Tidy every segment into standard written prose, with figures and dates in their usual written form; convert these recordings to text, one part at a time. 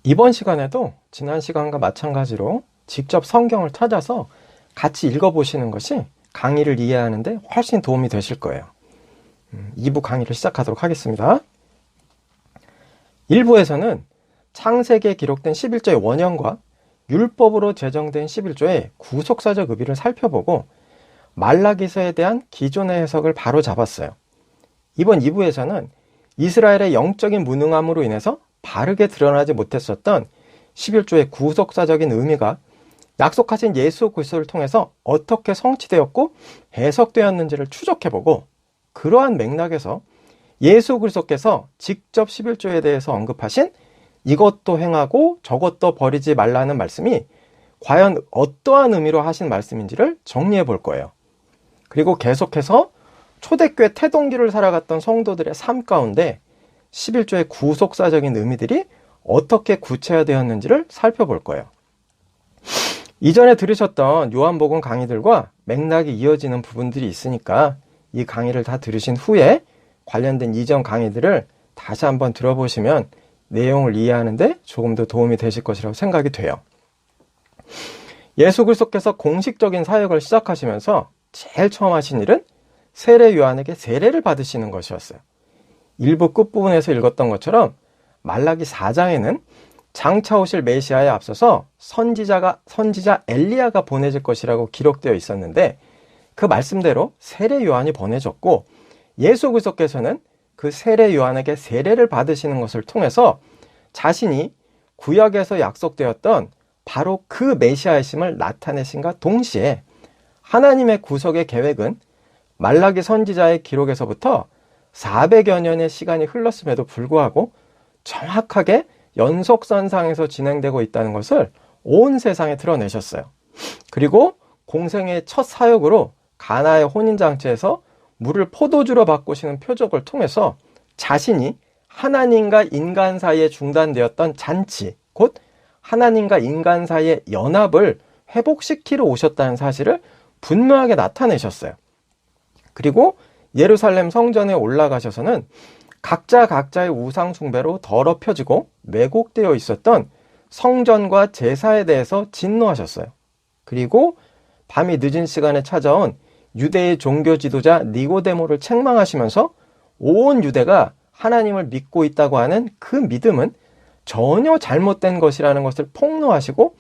이번 시간에도 지난 시간과 마찬가지로 직접 성경을 찾아서 같이 읽어보시는 것이 강의를 이해하는 데 훨씬 도움이 되실 거예요. 2부 강의를 시작하도록 하겠습니다. 1부에서는 창세기에 기록된 11조의 원형과 율법으로 제정된 11조의 구속사적 의미를 살펴보고 말라기서에 대한 기존의 해석을 바로 잡았어요. 이번 2부에서는 이스라엘의 영적인 무능함으로 인해서 바르게 드러나지 못했었던 11조의 구속사적인 의미가 약속하신 예수 그리스도를 통해서 어떻게 성취되었고 해석되었는지를 추적해보고, 그러한 맥락에서 예수 그리스도께서 직접 11조에 대해서 언급하신 이것도 행하고 저것도 버리지 말라는 말씀이 과연 어떠한 의미로 하신 말씀인지를 정리해 볼 거예요. 그리고 계속해서 초대교회 태동기를 살아갔던 성도들의 삶 가운데 11조의 구속사적인 의미들이 어떻게 구체화되었는지를 살펴볼 거예요. 이전에 들으셨던 요한복음 강의들과 맥락이 이어지는 부분들이 있으니까 이 강의를 다 들으신 후에 관련된 이전 강의들을 다시 한번 들어보시면 내용을 이해하는데 조금 더 도움이 되실 것이라고 생각이 돼요. 예수 그리스도께서 공식적인 사역을 시작하시면서 제일 처음 하신 일은 세례 요한에게 세례를 받으시는 것이었어요. 일부 끝부분에서 읽었던 것처럼 말라기 4장에는 장차 오실 메시아에 앞서서 선지자 엘리야가 보내질 것이라고 기록되어 있었는데, 그 말씀대로 세례 요한이 보내졌고 예수 그리스도께서는 그 세례 요한에게 세례를 받으시는 것을 통해서 자신이 구약에서 약속되었던 바로 그 메시아이심을 나타내신과 동시에 하나님의 구속의 계획은 말라기 선지자의 기록에서부터 400여 년의 시간이 흘렀음에도 불구하고 정확하게 연속선상에서 진행되고 있다는 것을 온 세상에 드러내셨어요. 그리고 공생의 첫 사역으로 가나의 혼인잔치에서 물을 포도주로 바꾸시는 표적을 통해서 자신이 하나님과 인간 사이에 중단되었던 잔치, 곧 하나님과 인간 사이의 연합을 회복시키러 오셨다는 사실을 분명하게 나타내셨어요. 그리고 예루살렘 성전에 올라가셔서는 각자의 우상 숭배로 더럽혀지고 왜곡되어 있었던 성전과 제사에 대해서 진노하셨어요. 그리고 밤이 늦은 시간에 찾아온 유대의 종교 지도자 니고데모를 책망하시면서 온 유대가 하나님을 믿고 있다고 하는 그 믿음은 전혀 잘못된 것이라는 것을 폭로하시고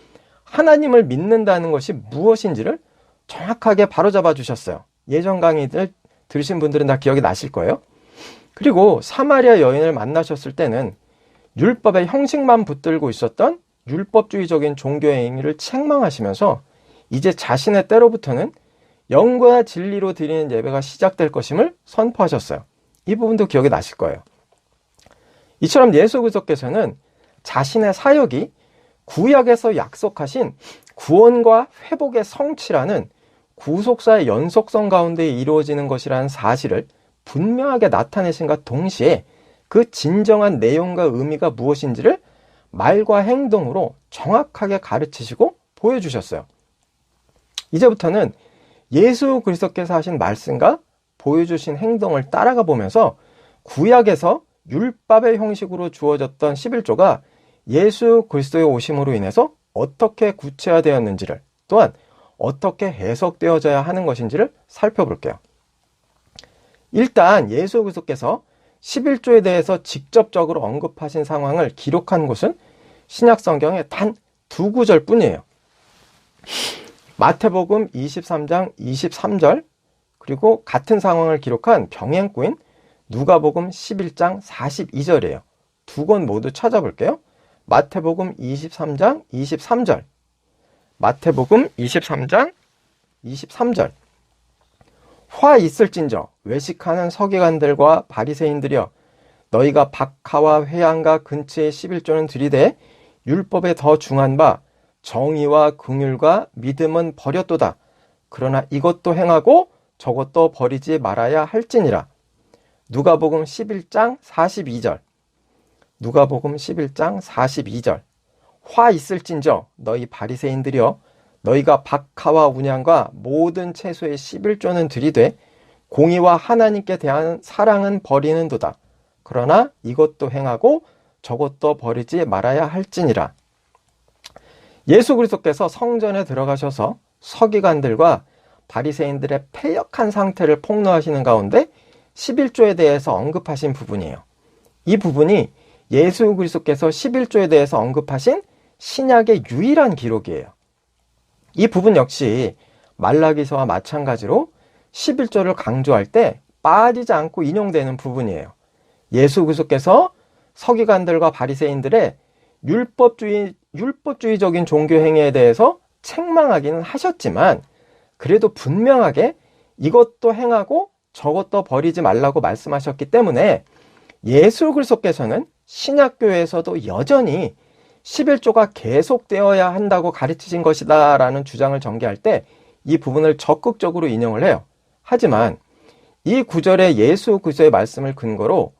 하나님을 믿는다는 것이 무엇인지를 정확하게 바로잡아 주셨어요. 예전 강의들 들으신 분들은 다 기억이 나실 거예요. 그리고 사마리아 여인을 만나셨을 때는 율법의 형식만 붙들고 있었던 율법주의적인 종교의 행위를 책망하시면서 이제 자신의 때로부터는 영과 진리로 드리는 예배가 시작될 것임을 선포하셨어요. 이 부분도 기억이 나실 거예요. 이처럼 예수 그리스도께서는 자신의 사역이 구약에서 약속하신 구원과 회복의 성취라는 구속사의 연속성 가운데 이루어지는 것이라는 사실을 분명하게 나타내신과 동시에 그 진정한 내용과 의미가 무엇인지를 말과 행동으로 정확하게 가르치시고 보여주셨어요. 이제부터는 예수 그리스도께서 하신 말씀과 보여주신 행동을 따라가 보면서 구약에서 율법의 형식으로 주어졌던 11조가 예수 그리스도의 오심으로 인해서 어떻게 구체화되었는지를, 또한 어떻게 해석되어져야 하는 것인지를 살펴볼게요. 일단 예수 그리스도께서 11조에 대해서 직접적으로 언급하신 상황을 기록한 곳은 신약 성경의 단 2구절 뿐이에요. 마태복음 23장 23절, 그리고 같은 상황을 기록한 병행구인 누가복음 11장 42절이에요. 두 권 모두 찾아볼게요. 마태복음 23장 23절, 마태복음 23장 23절. 화 있을진저 외식하는 서기관들과 바리새인들이여, 너희가 박하와 회양과 근처의 11조는 들이되 율법에 더 중한 바 정의와 긍휼과 믿음은 버렸도다. 그러나 이것도 행하고 저것도 버리지 말아야 할지니라. 누가복음 11장 42절, 누가복음 11장 42절. 화 있을진저 너희 바리새인들이여, 너희가 박하와 운양과 모든 채소의 11조는 들이되 공의와 하나님께 대한 사랑은 버리는도다. 그러나 이것도 행하고 저것도 버리지 말아야 할지니라. 예수 그리스도께서 성전에 들어가셔서 서기관들과 바리새인들의 패역한 상태를 폭로하시는 가운데 11조에 대해서 언급하신 부분이에요. 이 부분이 예수 그리스도께서 11조에 대해서 언급하신 신약의 유일한 기록이에요. 이 부분 역시 말라기서와 마찬가지로 11조를 강조할 때 빠지지 않고 인용되는 부분이에요. 예수 그리스도께서 서기관들과 바리새인들의 율법주의적인 종교 행위에 대해서 책망하기는 하셨지만 그래도 분명하게 이것도 행하고 저것도 버리지 말라고 말씀하셨기 때문에 예수 그리스도께서는 신약교회에서도 여전히 11조가 계속되어야 한다고 가르치신 것이다 라는 주장을 전개할 때 이 부분을 적극적으로 인용을 해요. 하지만 이 구절의 예수 그리스도의 말씀을 근거로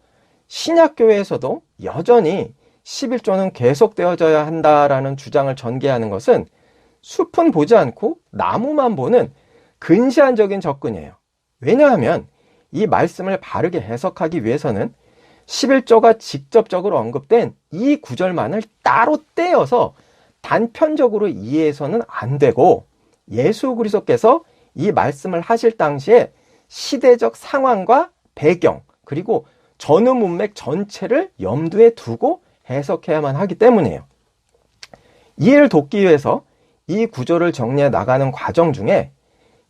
신약교회에서도 여전히 11조는 계속되어져야 한다라는 주장을 전개하는 것은 숲은 보지 않고 나무만 보는 근시안적인 접근이에요. 왜냐하면 이 말씀을 바르게 해석하기 위해서는 11조가 직접적으로 언급된 이 구절만을 따로 떼어서 단편적으로 이해해서는 안 되고 예수 그리스도께서 이 말씀을 하실 당시에 시대적 상황과 배경 그리고 전후 문맥 전체를 염두에 두고 해석해야만 하기 때문이에요. 이해를 돕기 위해서 이 구절을 정리해 나가는 과정 중에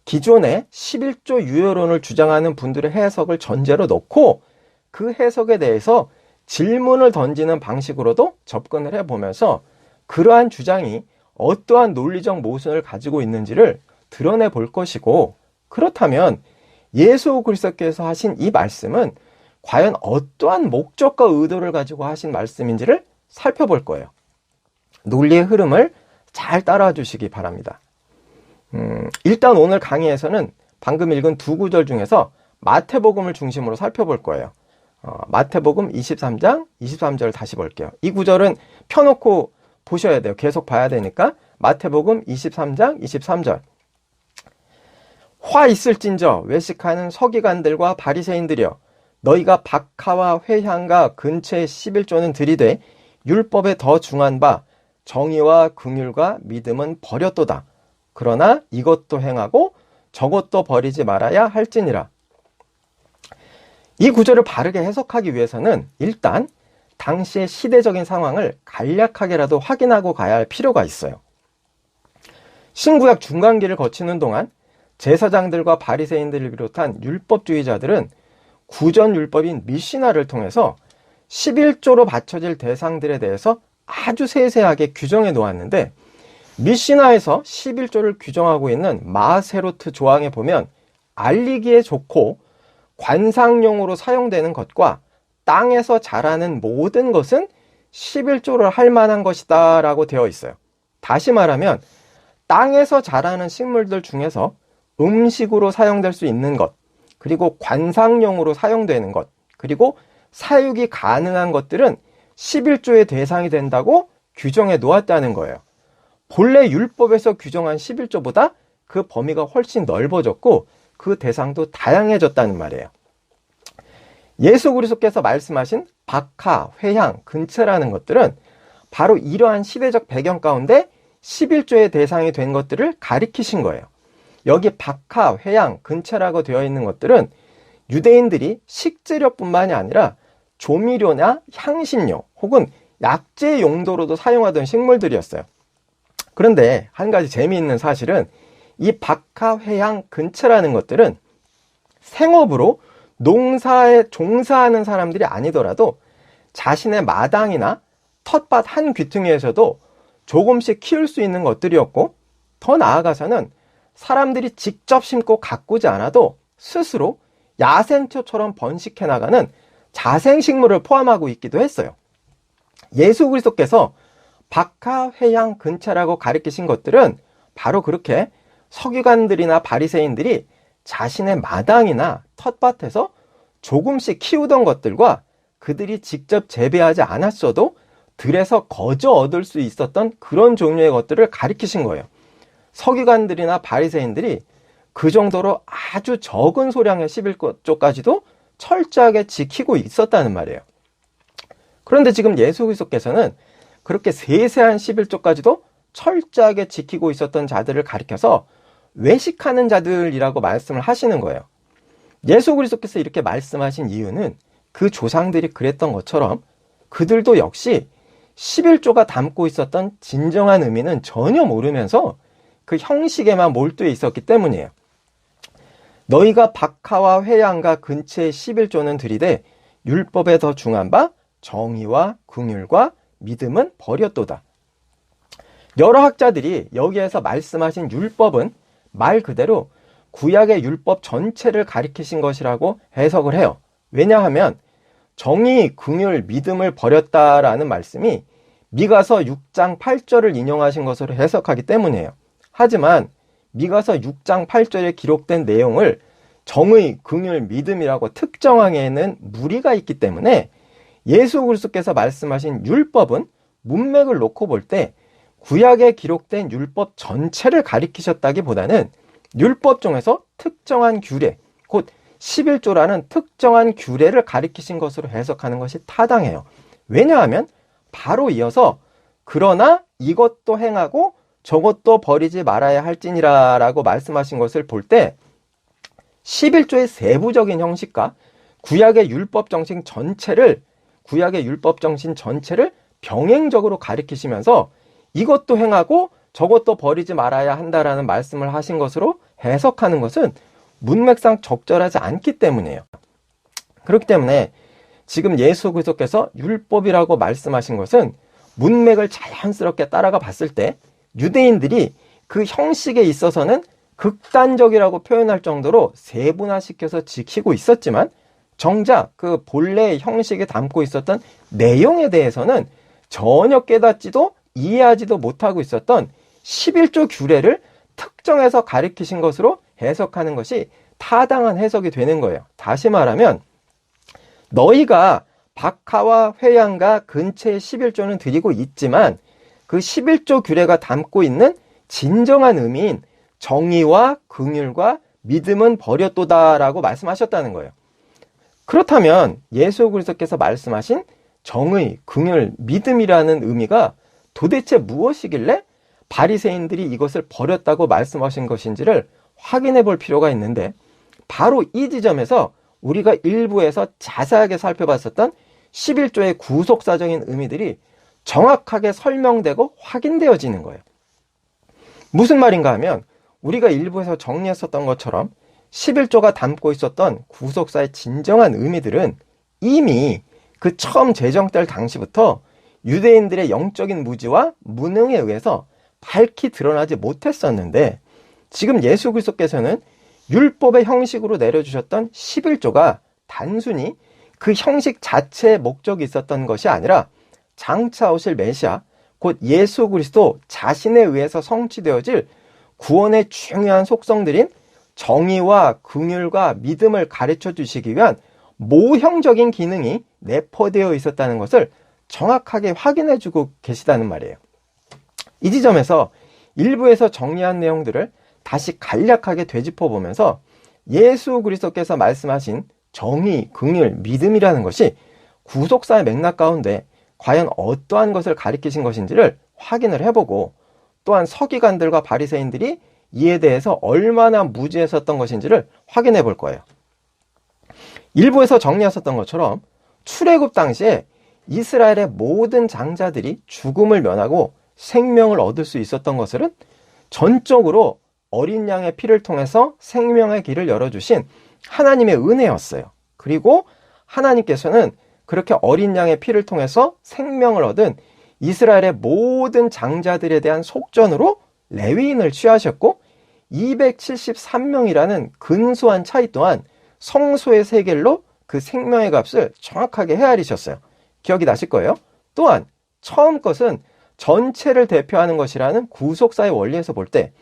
기존의 11조 유효론을 주장하는 분들의 해석을 전제로 놓고 그 해석에 대해서 질문을 던지는 방식으로도 접근을 해보면서 그러한 주장이 어떠한 논리적 모순을 가지고 있는지를 드러내 볼 것이고, 그렇다면 예수 그리스도께서 하신 이 말씀은 과연 어떠한 목적과 의도를 가지고 하신 말씀인지를 살펴볼 거예요. 논리의 흐름을 잘 따라와 주시기 바랍니다. 일단 오늘 강의에서는 방금 읽은 두 구절 중에서 마태복음을 중심으로 살펴볼 거예요. 마태복음 23장 23절을 다시 볼게요. 이 구절은 펴놓고 보셔야 돼요. 계속 봐야 되니까. 마태복음 23장 23절. 화 있을진저 외식하는 서기관들과 바리새인들이여, 너희가 박하와 회향과 근처의 11조는 들이되 율법에 더 중한 바 정의와 긍휼과 믿음은 버렸도다. 그러나 이것도 행하고 저것도 버리지 말아야 할지니라. 이 구절을 바르게 해석하기 위해서는 일단 당시의 시대적인 상황을 간략하게라도 확인하고 가야 할 필요가 있어요. 신구약 중간기를 거치는 동안 제사장들과 바리새인들을 비롯한 율법주의자들은 구전 율법인 미시나를 통해서 11조로 바쳐질 대상들에 대해서 아주 세세하게 규정해 놓았는데, 미시나에서 11조를 규정하고 있는 마세로트 조항에 보면 알리기에 좋고 관상용으로 사용되는 것과 땅에서 자라는 모든 것은 11조를 할 만한 것이다 라고 되어 있어요. 다시 말하면 땅에서 자라는 식물들 중에서 음식으로 사용될 수 있는 것, 그리고 관상용으로 사용되는 것, 그리고 사육이 가능한 것들은 11조의 대상이 된다고 규정해 놓았다는 거예요. 본래 율법에서 규정한 11조보다 그 범위가 훨씬 넓어졌고 그 대상도 다양해졌다는 말이에요. 예수 그리스도께서 말씀하신 박하, 회향, 근처라는 것들은 바로 이러한 시대적 배경 가운데 11조의 대상이 된 것들을 가리키신 거예요. 여기 박하, 회향, 근처라고 되어 있는 것들은 유대인들이 식재료뿐만이 아니라 조미료나 향신료 혹은 약재 용도로도 사용하던 식물들이었어요. 그런데 한 가지 재미있는 사실은 이 박하, 회향, 근처라는 것들은 생업으로 농사에 종사하는 사람들이 아니더라도 자신의 마당이나 텃밭 한 귀퉁이에서도 조금씩 키울 수 있는 것들이었고, 더 나아가서는 사람들이 직접 심고 가꾸지 않아도 스스로 야생초처럼 번식해 나가는 자생식물을 포함하고 있기도 했어요. 예수 그리스도께서 박하, 회향, 근처라고 가리키신 것들은 바로 그렇게 서기관들이나 바리새인들이 자신의 마당이나 텃밭에서 조금씩 키우던 것들과 그들이 직접 재배하지 않았어도 들에서 거저 얻을 수 있었던 그런 종류의 것들을 가리키신 거예요. 서기관들이나 바리새인들이 그 정도로 아주 적은 소량의 11조까지도 철저하게 지키고 있었다는 말이에요. 그런데 지금 예수 그리스도께서는 그렇게 세세한 11조까지도 철저하게 지키고 있었던 자들을 가리켜서 외식하는 자들이라고 말씀을 하시는 거예요. 예수 그리스도께서 이렇게 말씀하신 이유는 그 조상들이 그랬던 것처럼 그들도 역시 11조가 담고 있었던 진정한 의미는 전혀 모르면서 그 형식에만 몰두해 있었기 때문이에요. 너희가 박하와 회양과 근체의 11조는 들이되 율법에 더 중한 바 정의와 긍휼과 믿음은 버렸도다. 여러 학자들이 여기에서 말씀하신 율법은 말 그대로 구약의 율법 전체를 가리키신 것이라고 해석을 해요. 왜냐하면 정의, 긍휼, 믿음을 버렸다라는 말씀이 미가서 6장 8절을 인용하신 것으로 해석하기 때문이에요. 하지만 미가서 6장 8절에 기록된 내용을 정의, 긍휼, 믿음이라고 특정하기에는 무리가 있기 때문에 예수 그리스도께서 말씀하신 율법은 문맥을 놓고 볼 때 구약에 기록된 율법 전체를 가리키셨다기보다는 율법 중에서 특정한 규례, 곧 11조라는 특정한 규례를 가리키신 것으로 해석하는 것이 타당해요. 왜냐하면 바로 이어서 그러나 이것도 행하고 저것도 버리지 말아야 할지니라 라고 말씀하신 것을 볼 때 11조의 세부적인 형식과 구약의 율법 정신 전체를 병행적으로 가리키시면서 이것도 행하고 저것도 버리지 말아야 한다라는 말씀을 하신 것으로 해석하는 것은 문맥상 적절하지 않기 때문이에요. 그렇기 때문에 지금 예수 그리스도께서 율법이라고 말씀하신 것은 문맥을 자연스럽게 따라가 봤을 때 유대인들이 그 형식에 있어서는 극단적이라고 표현할 정도로 세분화시켜서 지키고 있었지만 정작 그 본래의 형식에 담고 있었던 내용에 대해서는 전혀 깨닫지도 이해하지도 못하고 있었던 11조 규례를 특정해서 가리키신 것으로 해석하는 것이 타당한 해석이 되는 거예요. 다시 말하면 너희가 박하와 회양과 근체의 11조는 드리고 있지만 그 11조 규례가 담고 있는 진정한 의미인 정의와 긍휼과 믿음은 버렸도다라고 말씀하셨다는 거예요. 그렇다면 예수 그리스도께서 말씀하신 정의, 긍휼, 믿음이라는 의미가 도대체 무엇이길래 바리새인들이 이것을 버렸다고 말씀하신 것인지를 확인해 볼 필요가 있는데 바로 이 지점에서 우리가 일부에서 자세하게 살펴봤었던 11조의 구속사적인 의미들이 정확하게 설명되고 확인되어지는 거예요. 무슨 말인가 하면 우리가 일부에서 정리했었던 것처럼 11조가 담고 있었던 구속사의 진정한 의미들은 이미 그 처음 제정될 당시부터 유대인들의 영적인 무지와 무능에 의해서 밝히 드러나지 못했었는데 지금 예수 그리스도께서는 율법의 형식으로 내려주셨던 11조가 단순히 그 형식 자체의 목적이 있었던 것이 아니라 장차 오실 메시아 곧 예수 그리스도 자신에 의해서 성취되어질 구원의 중요한 속성들인 정의와 긍휼과 믿음을 가르쳐 주시기 위한 모형적인 기능이 내포되어 있었다는 것을 정확하게 확인해 주고 계시다는 말이에요. 이 지점에서 일부에서 정리한 내용들을 다시 간략하게 되짚어 보면서 예수 그리스도께서 말씀하신 정의, 긍휼, 믿음이라는 것이 구속사의 맥락 가운데 과연 어떠한 것을 가리키신 것인지를 확인을 해보고 또한 서기관들과 바리새인들이 이에 대해서 얼마나 무지했었던 것인지를 확인해 볼 거예요. 일부에서 정리했었던 것처럼 출애굽 당시에 이스라엘의 모든 장자들이 죽음을 면하고 생명을 얻을 수 있었던 것은 전적으로 어린 양의 피를 통해서 생명의 길을 열어주신 하나님의 은혜였어요. 그리고 하나님께서는 그렇게 어린 양의 피를 통해서 생명을 얻은 이스라엘의 모든 장자들에 대한 속전으로 레위인을 취하셨고 273명이라는 근소한 차이 또한 성소의 세겔로 그 생명의 값을 정확하게 헤아리셨어요. 기억이 나실 거예요. 또한 처음 것은 전체를 대표하는 것이라는 구속사의 원리에서 볼 때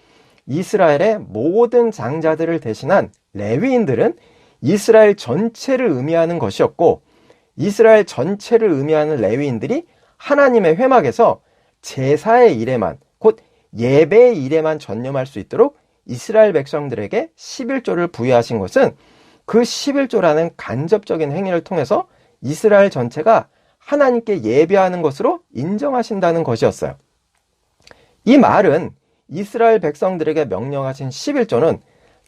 이스라엘의 모든 장자들을 대신한 레위인들은 이스라엘 전체를 의미하는 것이었고 이스라엘 전체를 의미하는 레위인들이 하나님의 회막에서 제사의 일에만 곧 예배의 일에만 전념할 수 있도록 이스라엘 백성들에게 11조를 부여하신 것은 그 11조라는 간접적인 행위를 통해서 이스라엘 전체가 하나님께 예배하는 것으로 인정하신다는 것이었어요. 이 말은 이스라엘 백성들에게 명령하신 11조는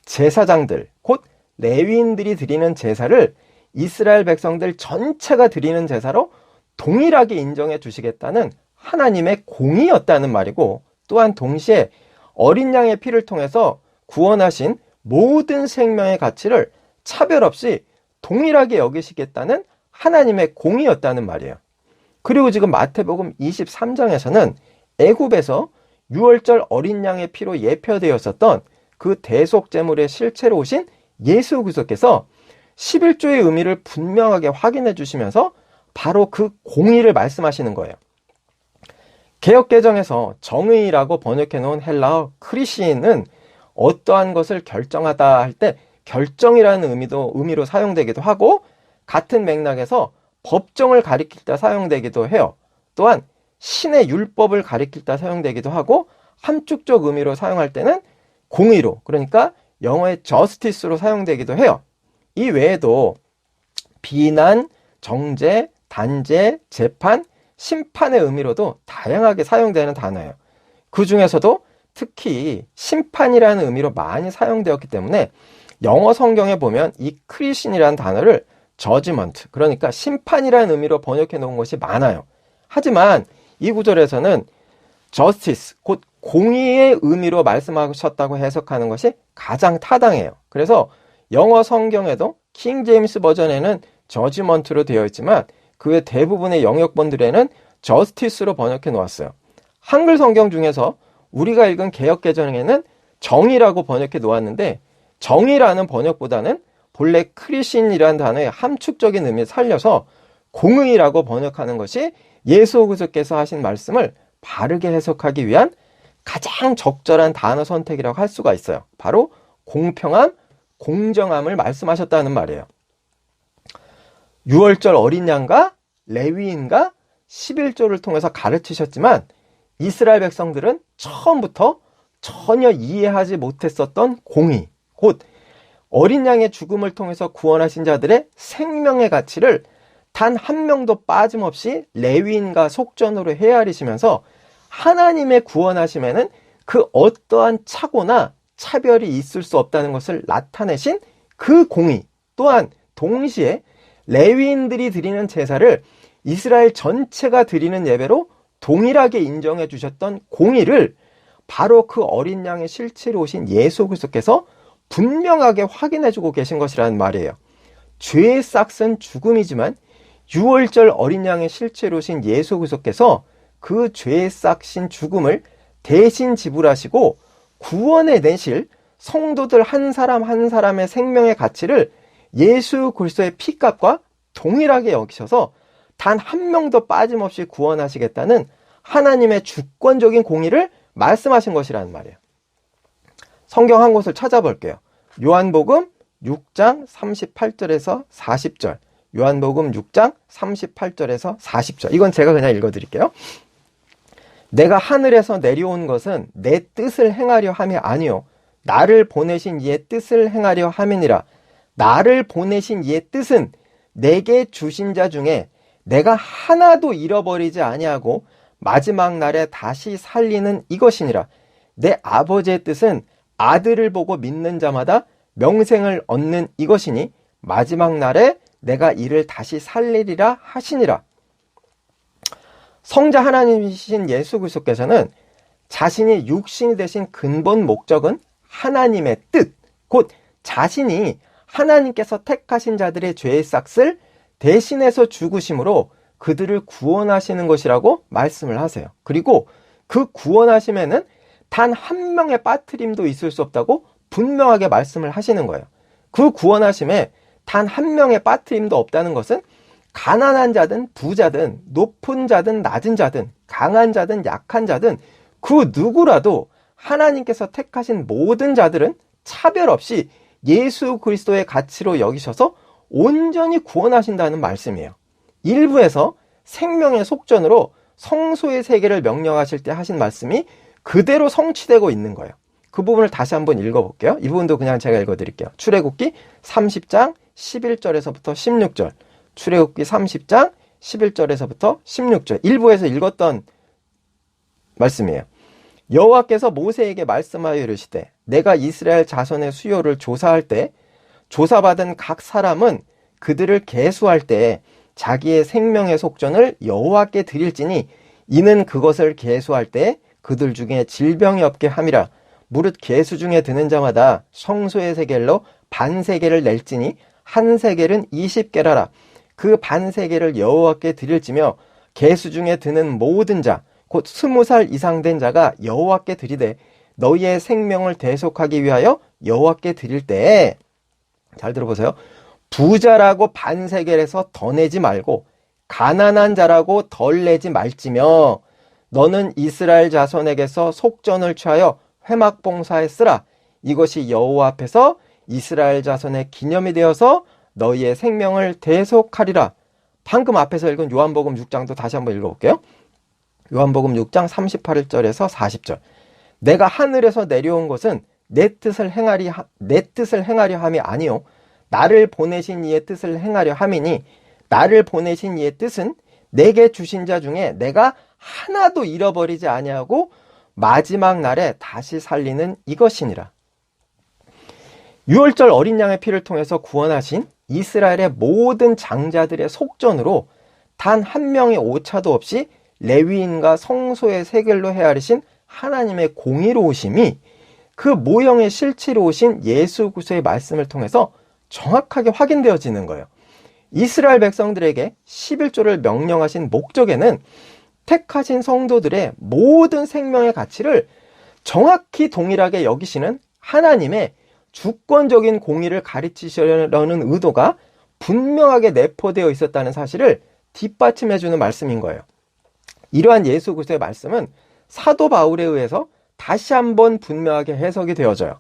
제사장들, 곧 레위인들이 드리는 제사를 이스라엘 백성들 전체가 드리는 제사로 동일하게 인정해 주시겠다는 하나님의 공의였다는 말이고, 또한 동시에 어린 양의 피를 통해서 구원하신 모든 생명의 가치를 차별 없이 동일하게 여기시겠다는 하나님의 공의였다는 말이에요. 그리고 지금 마태복음 23장에서는 애굽에서 유월절 어린 양의 피로 예표되었었던 그 대속제물의 실체로 오신 예수 그리스도께서 11조의 의미를 분명하게 확인해 주시면서 바로 그 공의를 말씀하시는 거예요. 개역개정에서 정의라고 번역해 놓은 헬라어 크리시는 어떠한 것을 결정하다 할 때 결정이라는 의미로 사용되기도 하고, 같은 맥락에서 법정을 가리킬 때 사용되기도 해요. 또한 신의 율법을 가리킬 때 사용되기도 하고, 함축적 의미로 사용할 때는 공의로, 그러니까 영어의 justice로 사용되기도 해요. 이 외에도 비난, 정죄, 단죄, 재판, 심판의 의미로도 다양하게 사용되는 단어예요. 그 중에서도 특히 심판이라는 의미로 많이 사용되었기 때문에 영어 성경에 보면 이 크리신이라는 단어를 judgment, 그러니까 심판이라는 의미로 번역해 놓은 것이 많아요. 하지만 이 구절에서는 justice, 곧 공의의 의미로 말씀하셨다고 해석하는 것이 가장 타당해요. 그래서 영어 성경에도 킹 제임스 버전에는 judgment로 되어 있지만 그 외 대부분의 영역본들에는 justice로 번역해 놓았어요. 한글 성경 중에서 우리가 읽은 개역개정에는 정의라고 번역해 놓았는데, 정의라는 번역보다는 본래 크리신이라는 단어의 함축적인 의미를 살려서 공의라고 번역하는 것이 예수 그리스도께서 하신 말씀을 바르게 해석하기 위한 가장 적절한 단어 선택이라고 할 수가 있어요. 바로 공평함, 공정함을 말씀하셨다는 말이에요. 유월절 어린 양과 레위인과 11조를 통해서 가르치셨지만 이스라엘 백성들은 처음부터 전혀 이해하지 못했었던 공의, 곧 어린 양의 죽음을 통해서 구원하신 자들의 생명의 가치를 단 한 명도 빠짐없이 레위인과 속전으로 헤아리시면서 하나님의 구원하심에는 그 어떠한 착오나 차별이 있을 수 없다는 것을 나타내신 그 공의, 또한 동시에 레위인들이 드리는 제사를 이스라엘 전체가 드리는 예배로 동일하게 인정해 주셨던 공의를 바로 그 어린 양의 실체로 오신 예수 그리스도께서 분명하게 확인해 주고 계신 것이라는 말이에요. 죄의 싹은 죽음이지만 유월절 어린 양의 실체로 오신 예수 그리스도께서 그 죄의 싹신 죽음을 대신 지불하시고 구원해 내실 성도들 한 사람 한 사람의 생명의 가치를 예수 그리스도의 피값과 동일하게 여기셔서 단 한 명도 빠짐없이 구원하시겠다는 하나님의 주권적인 공의를 말씀하신 것이라는 말이에요. 성경 한 곳을 찾아볼게요. 요한복음 6장 38절에서 40절. 요한복음 6장 38절에서 40절. 이건 제가 그냥 읽어드릴게요. 내가 하늘에서 내려온 것은 내 뜻을 행하려 함이 아니요 나를 보내신 이의 뜻을 행하려 함이니라. 나를 보내신 이의 뜻은 내게 주신 자 중에 내가 하나도 잃어버리지 아니하고 마지막 날에 다시 살리는 이것이니라. 내 아버지의 뜻은 아들을 보고 믿는 자마다 명생을 얻는 이것이니 마지막 날에 내가 이를 다시 살리리라 하시니라. 성자 하나님이신 예수 그리스도께서는 자신이 육신이 되신 근본 목적은 하나님의 뜻, 곧 자신이 하나님께서 택하신 자들의 죄의 싹을 대신해서 죽으심으로 그들을 구원하시는 것이라고 말씀을 하세요. 그리고 그 구원하심에는 단 한 명의 빠트림도 있을 수 없다고 분명하게 말씀을 하시는 거예요. 그 구원하심에 단 한 명의 빠트림도 없다는 것은 가난한 자든 부자든 높은 자든 낮은 자든 강한 자든 약한 자든 그 누구라도 하나님께서 택하신 모든 자들은 차별 없이 예수 그리스도의 가치로 여기셔서 온전히 구원하신다는 말씀이에요. 일부에서 생명의 속전으로 성소의 세계를 명령하실 때 하신 말씀이 그대로 성취되고 있는 거예요. 그 부분을 다시 한번 읽어볼게요. 이 부분도 그냥 제가 읽어드릴게요. 출애굽기 30장 11절에서부터 16절, 출애굽기 30장 11절에서부터 16절 일부에서 읽었던 말씀이에요. 여호와께서 모세에게 말씀하여 이르시되 내가 이스라엘 자손의 수요를 조사할 때 조사받은 각 사람은 그들을 계수할 때 자기의 생명의 속전을 여호와께 드릴지니 이는 그것을 계수할 때 그들 중에 질병이 없게 함이라. 무릇 계수 중에 드는 자마다 성소의 세겔로 반세겔을 낼지니 한 세겔은 20게라라. 그 반세겔을 여호와께 드릴지며 계수 중에 드는 모든 자 곧 20살 이상 된 자가 여호와께 드리되 너희의 생명을 대속하기 위하여 여호와께 드릴 때에 잘 들어보세요. 부자라고 반세겔에서 더 내지 말고 가난한 자라고 덜 내지 말지며 너는 이스라엘 자손에게서 속전을 취하여 회막봉사에 쓰라. 이것이 여호와 앞에서 이스라엘 자손의 기념이 되어서 너희의 생명을 대속하리라. 방금 앞에서 읽은 요한복음 6장도 다시 한번 읽어볼게요. 요한복음 6장 38절에서 40절. 내가 하늘에서 내려온 것은 내 뜻을 행하려 함이 아니요 나를 보내신 이의 뜻을 행하려 함이니 나를 보내신 이의 뜻은 내게 주신 자 중에 내가 하나도 잃어버리지 아니하고 마지막 날에 다시 살리는 이것이니라. 유월절 어린 양의 피를 통해서 구원하신 이스라엘의 모든 장자들의 속전으로 단 한 명의 오차도 없이 레위인과 성소의 세겔로 헤아리신 하나님의 공의로우심이 그 모형의 실체로 오신 예수 그리스도의 말씀을 통해서 정확하게 확인되어지는 거예요. 이스라엘 백성들에게 11조를 명령하신 목적에는 택하신 성도들의 모든 생명의 가치를 정확히 동일하게 여기시는 하나님의 주권적인 공의를 가르치시려는 의도가 분명하게 내포되어 있었다는 사실을 뒷받침해주는 말씀인 거예요. 이러한 예수 그리스도의 말씀은 사도 바울에 의해서 다시 한번 분명하게 해석이 되어져요.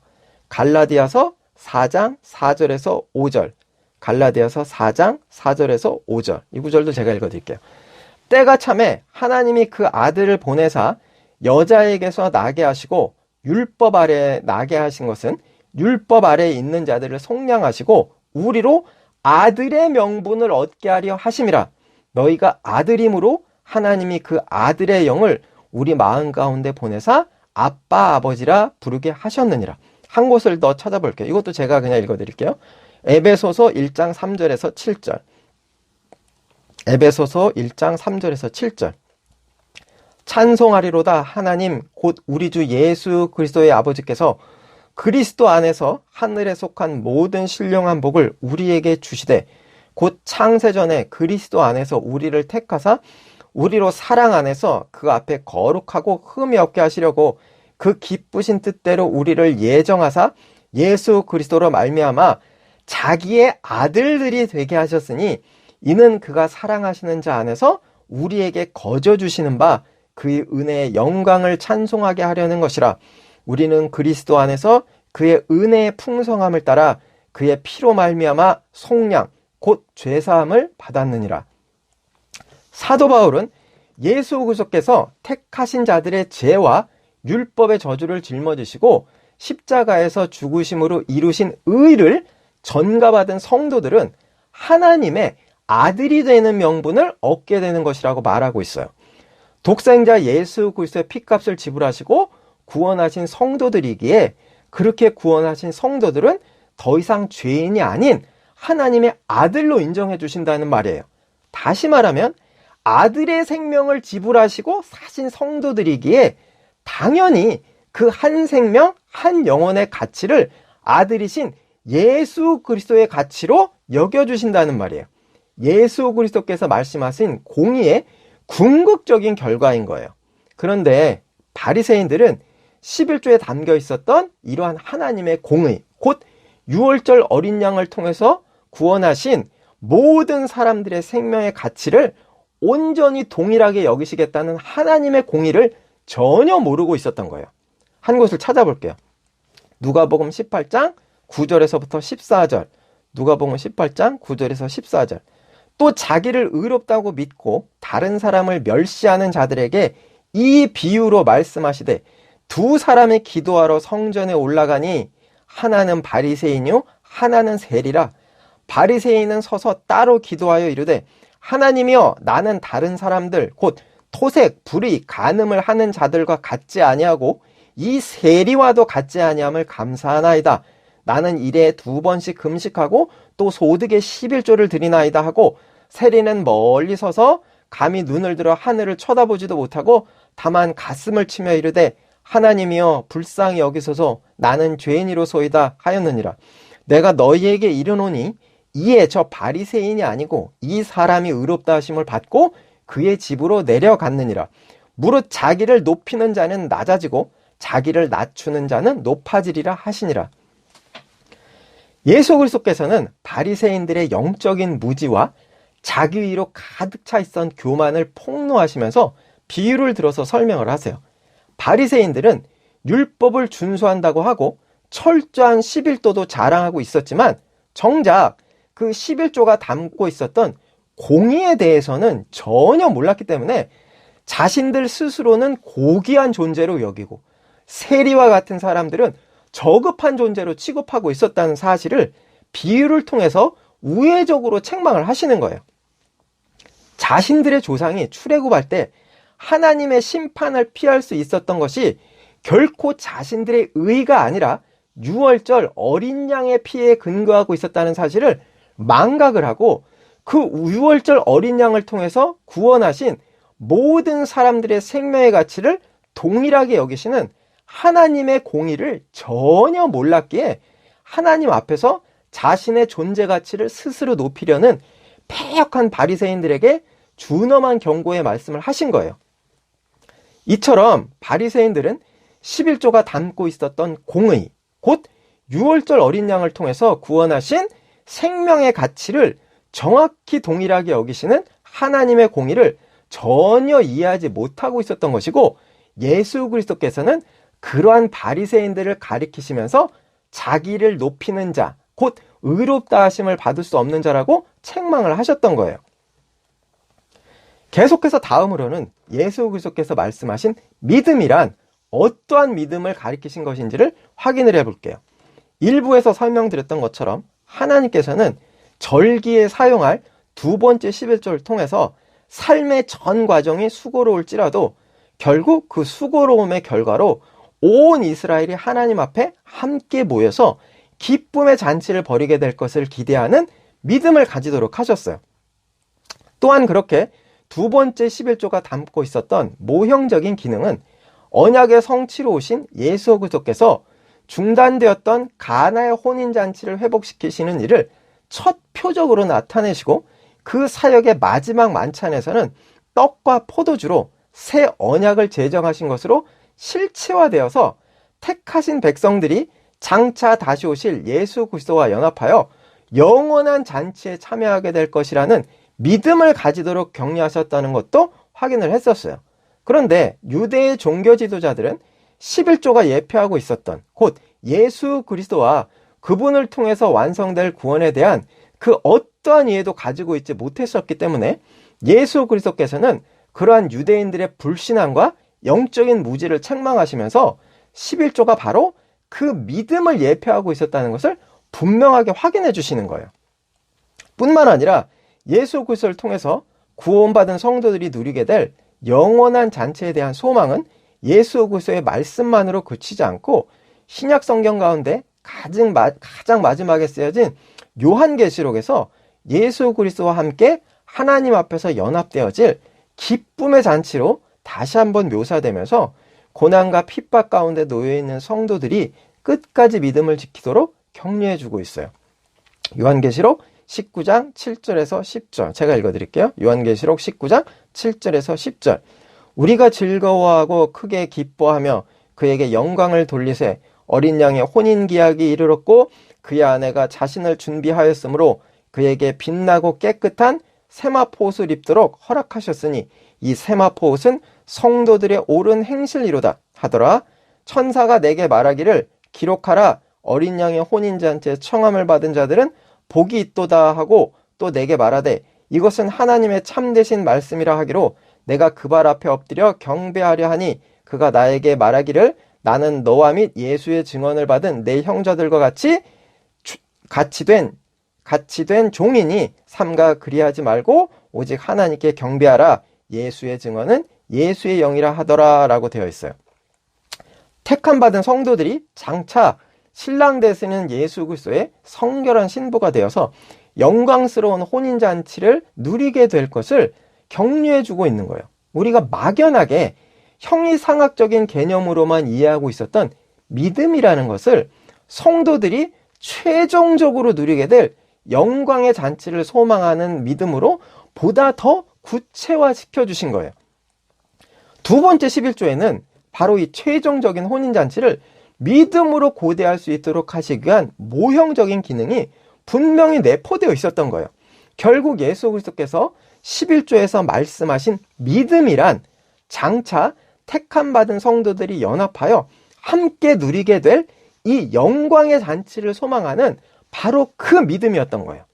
갈라디아서 4장 4절에서 5절, 갈라디아서 4장 4절에서 5절, 이 구절도 제가 읽어드릴게요. 때가 참에 하나님이 그 아들을 보내사 여자에게서 나게 하시고 율법 아래에 나게 하신 것은 율법 아래에 있는 자들을 속량하시고 우리로 아들의 명분을 얻게 하려 하심이라. 너희가 아들임으로 하나님이 그 아들의 영을 우리 마음 가운데 보내사 아빠 아버지라 부르게 하셨느니라. 한 곳을 더 찾아볼게요. 이것도 제가 그냥 읽어드릴게요. 에베소서 1장 3절에서 7절. 에베소서 1장 3절에서 7절. 찬송하리로다 하나님 곧 우리 주 예수 그리스도의 아버지께서 그리스도 안에서 하늘에 속한 모든 신령한 복을 우리에게 주시되 곧 창세전에 그리스도 안에서 우리를 택하사 우리로 사랑 안에서 그 앞에 거룩하고 흠이 없게 하시려고 그 기쁘신 뜻대로 우리를 예정하사 예수 그리스도로 말미암아 자기의 아들들이 되게 하셨으니 이는 그가 사랑하시는 자 안에서 우리에게 거저 주시는 바 그의 은혜의 영광을 찬송하게 하려는 것이라. 우리는 그리스도 안에서 그의 은혜의 풍성함을 따라 그의 피로 말미암아 속량 곧 죄사함을 받았느니라. 사도 바울은 예수 그리스도께서 택하신 자들의 죄와 율법의 저주를 짊어지시고 십자가에서 죽으심으로 이루신 의를 전가받은 성도들은 하나님의 아들이 되는 명분을 얻게 되는 것이라고 말하고 있어요. 독생자 예수 그리스도의 피값을 지불하시고 구원하신 성도들이기에 그렇게 구원하신 성도들은 더 이상 죄인이 아닌 하나님의 아들로 인정해 주신다는 말이에요. 다시 말하면 아들의 생명을 지불하시고 사신 성도들이기에 당연히 그 한 생명, 한 영혼의 가치를 아들이신 예수 그리스도의 가치로 여겨주신다는 말이에요. 예수 그리스도께서 말씀하신 공의의 궁극적인 결과인 거예요. 그런데 바리새인들은 11조에 담겨 있었던 이러한 하나님의 공의, 곧 유월절 어린 양을 통해서 구원하신 모든 사람들의 생명의 가치를 온전히 동일하게 여기시겠다는 하나님의 공의를 전혀 모르고 있었던 거예요. 한 곳을 찾아볼게요. 누가복음 18장 9절에서부터 14절. 누가복음 18장 9절에서 14절. 또 자기를 의롭다고 믿고 다른 사람을 멸시하는 자들에게 이 비유로 말씀하시되 두 사람이 기도하러 성전에 올라가니 하나는 바리새인이요 하나는 세리라. 바리새인은 서서 따로 기도하여 이르되 하나님이여 나는 다른 사람들 곧 토색, 불의, 간음을 하는 자들과 같지 아니하고 이 세리와도 같지 아니함을 감사하나이다. 나는 일에 2번씩 금식하고 또 소득의 11조를 드리나이다 하고 세리는 멀리 서서 감히 눈을 들어 하늘을 쳐다보지도 못하고 다만 가슴을 치며 이르되 하나님이여 불쌍히 여기소서 나는 죄인이로소이다 하였느니라. 내가 너희에게 이르노니 이에 저 바리새인이 아니고 이 사람이 의롭다 하심을 받고 그의 집으로 내려갔느니라. 무릇 자기를 높이는 자는 낮아지고 자기를 낮추는 자는 높아지리라 하시니라. 예수 그리스도께서는 바리새인들의 영적인 무지와 자기위로 가득 차 있던 교만을 폭로하시면서 비유를 들어서 설명을 하세요. 바리새인들은 율법을 준수한다고 하고 철저한 11조도 자랑하고 있었지만 정작 그 11조가 담고 있었던 공의에 대해서는 전혀 몰랐기 때문에 자신들 스스로는 고귀한 존재로 여기고 세리와 같은 사람들은 저급한 존재로 취급하고 있었다는 사실을 비유를 통해서 우회적으로 책망을 하시는 거예요. 자신들의 조상이 출애굽할 때 하나님의 심판을 피할 수 있었던 것이 결코 자신들의 의가 아니라 유월절 어린 양의 피에 근거하고 있었다는 사실을 망각을 하고 그 유월절 어린 양을 통해서 구원하신 모든 사람들의 생명의 가치를 동일하게 여기시는 하나님의 공의를 전혀 몰랐기에 하나님 앞에서 자신의 존재 가치를 스스로 높이려는 패역한 바리새인들에게 준엄한 경고의 말씀을 하신 거예요. 이처럼 바리새인들은 11조가 담고 있었던 공의, 곧 유월절 어린 양을 통해서 구원하신 생명의 가치를 정확히 동일하게 여기시는 하나님의 공의를 전혀 이해하지 못하고 있었던 것이고, 예수 그리스도께서는 그러한 바리새인들을 가리키시면서 자기를 높이는 자, 곧 의롭다 하심을 받을 수 없는 자라고 책망을 하셨던 거예요. 계속해서 다음으로는 예수 그리스도께서 말씀하신 믿음이란 어떠한 믿음을 가리키신 것인지를 확인을 해볼게요. 일부에서 설명드렸던 것처럼 하나님께서는 절기에 사용할 2번째 11조를 통해서 삶의 전 과정이 수고로울지라도 결국 그 수고로움의 결과로 온 이스라엘이 하나님 앞에 함께 모여서 기쁨의 잔치를 벌이게 될 것을 기대하는 믿음을 가지도록 하셨어요. 또한 그렇게 2번째 11조가 담고 있었던 모형적인 기능은 언약의 성취로 오신 예수 그리스도께서 중단되었던 가나의 혼인잔치를 회복시키시는 일을 첫 표적으로 나타내시고 그 사역의 마지막 만찬에서는 떡과 포도주로 새 언약을 제정하신 것으로 실체화되어서 택하신 백성들이 장차 다시 오실 예수 그리스도와 연합하여 영원한 잔치에 참여하게 될 것이라는 믿음을 가지도록 격려하셨다는 것도 확인을 했었어요. 그런데 유대의 종교 지도자들은 11조가 예표하고 있었던 곧 예수 그리스도와 그분을 통해서 완성될 구원에 대한 그 어떠한 이해도 가지고 있지 못했었기 때문에 예수 그리스도께서는 그러한 유대인들의 불신앙과 영적인 무지를 책망하시면서 11조가 바로 그 믿음을 예표하고 있었다는 것을 분명하게 확인해 주시는 거예요. 뿐만 아니라 예수 그리스도를 통해서 구원받은 성도들이 누리게 될 영원한 잔치에 대한 소망은 예수 그리스도의 말씀만으로 그치지 않고 신약 성경 가운데 가장 마지막에 쓰여진 요한계시록에서 예수 그리스도와 함께 하나님 앞에서 연합되어질 기쁨의 잔치로 다시 한번 묘사되면서 고난과 핍박 가운데 놓여있는 성도들이 끝까지 믿음을 지키도록 격려해주고 있어요. 요한계시록 19장 7절에서 10절 제가 읽어드릴게요. 요한계시록 19장 7절에서 10절 우리가 즐거워하고 크게 기뻐하며 그에게 영광을 돌리세 어린 양의 혼인기약이 이르렀고 그의 아내가 자신을 준비하였으므로 그에게 빛나고 깨끗한 세마포 옷을 입도록 허락하셨으니 이 세마포 옷은 성도들의 옳은 행실이로다 하더라. 천사가 내게 말하기를 기록하라 어린 양의 혼인잔치에 청함을 받은 자들은 복이 있도다 하고 또 내게 말하되 이것은 하나님의 참되신 말씀이라 하기로 내가 그 발 앞에 엎드려 경배하려 하니 그가 나에게 말하기를 나는 너와 및 예수의 증언을 받은 내 형제들과 같이 된 종이니 삼가 그리하지 말고 오직 하나님께 경배하라. 예수의 증언은 예수의 영이라 하더라 라고 되어 있어요. 택함 받은 성도들이 장차 신랑 되시는 예수 그리스도의 성결한 신부가 되어서 영광스러운 혼인잔치를 누리게 될 것을 격려해 주고 있는 거예요. 우리가 막연하게 형이상학적인 개념으로만 이해하고 있었던 믿음이라는 것을 성도들이 최종적으로 누리게 될 영광의 잔치를 소망하는 믿음으로 보다 더 구체화시켜 주신 거예요. 두 번째 11조에는 바로 이 최종적인 혼인잔치를 믿음으로 고대할 수 있도록 하시기 위한 모형적인 기능이 분명히 내포되어 있었던 거예요. 결국 예수 그리스도께서 11조에서 말씀하신 믿음이란 장차 택함 받은 성도들이 연합하여 함께 누리게 될 이 영광의 잔치를 소망하는 바로 그 믿음이었던 거예요.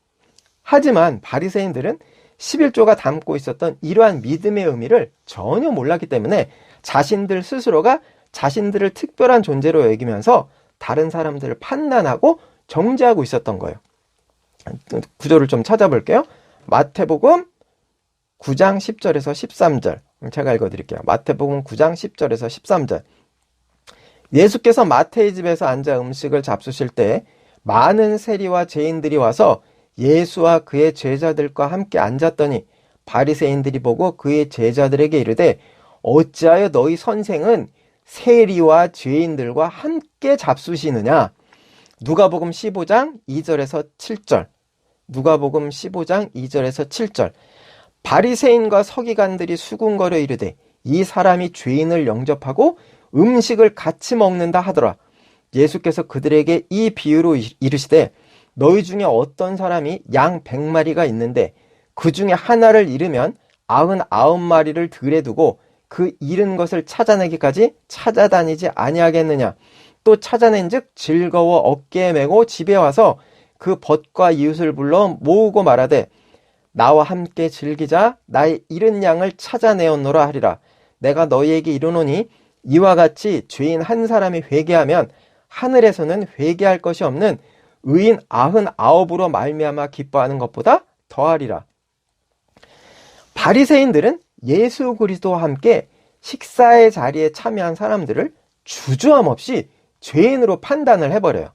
하지만 바리새인들은 11조가 담고 있었던 이러한 믿음의 의미를 전혀 몰랐기 때문에 자신들 스스로가 자신들을 특별한 존재로 여기면서 다른 사람들을 판단하고 정죄하고 있었던 거예요. 구조를 좀 찾아볼게요. 마태복음 9장 10절에서 13절. 제가 읽어드릴게요. 마태복음 9장 10절에서 13절. 예수께서 마태의 집에서 앉아 음식을 잡수실 때 많은 세리와 죄인들이 와서 예수와 그의 제자들과 함께 앉았더니 바리새인들이 보고 그의 제자들에게 이르되 어찌하여 너희 선생은 세리와 죄인들과 함께 잡수시느냐. 누가복음 15장 2절에서 7절. 누가복음 15장 2절에서 7절. 바리새인과 서기관들이 수군거려 이르되 이 사람이 죄인을 영접하고 음식을 같이 먹는다 하더라. 예수께서 그들에게 이 비유로 이르시되 너희 중에 어떤 사람이 양 100마리가 있는데 그 중에 하나를 잃으면 99마리를 들에 두고 그 잃은 것을 찾아내기까지 찾아다니지 아니하겠느냐. 또 찾아낸즉 즐거워 어깨에 메고 집에 와서 그 벗과 이웃을 불러 모으고 말하되 나와 함께 즐기자. 나의 잃은 양을 찾아내었노라 하리라. 내가 너희에게 이르노니 이와 같이 죄인 한 사람이 회개하면 하늘에서는 회개할 것이 없는 의인 99으로 말미암아 기뻐하는 것보다 더하리라. 바리새인들은 예수 그리스도와 함께 식사의 자리에 참여한 사람들을 주저함 없이 죄인으로 판단을 해버려요.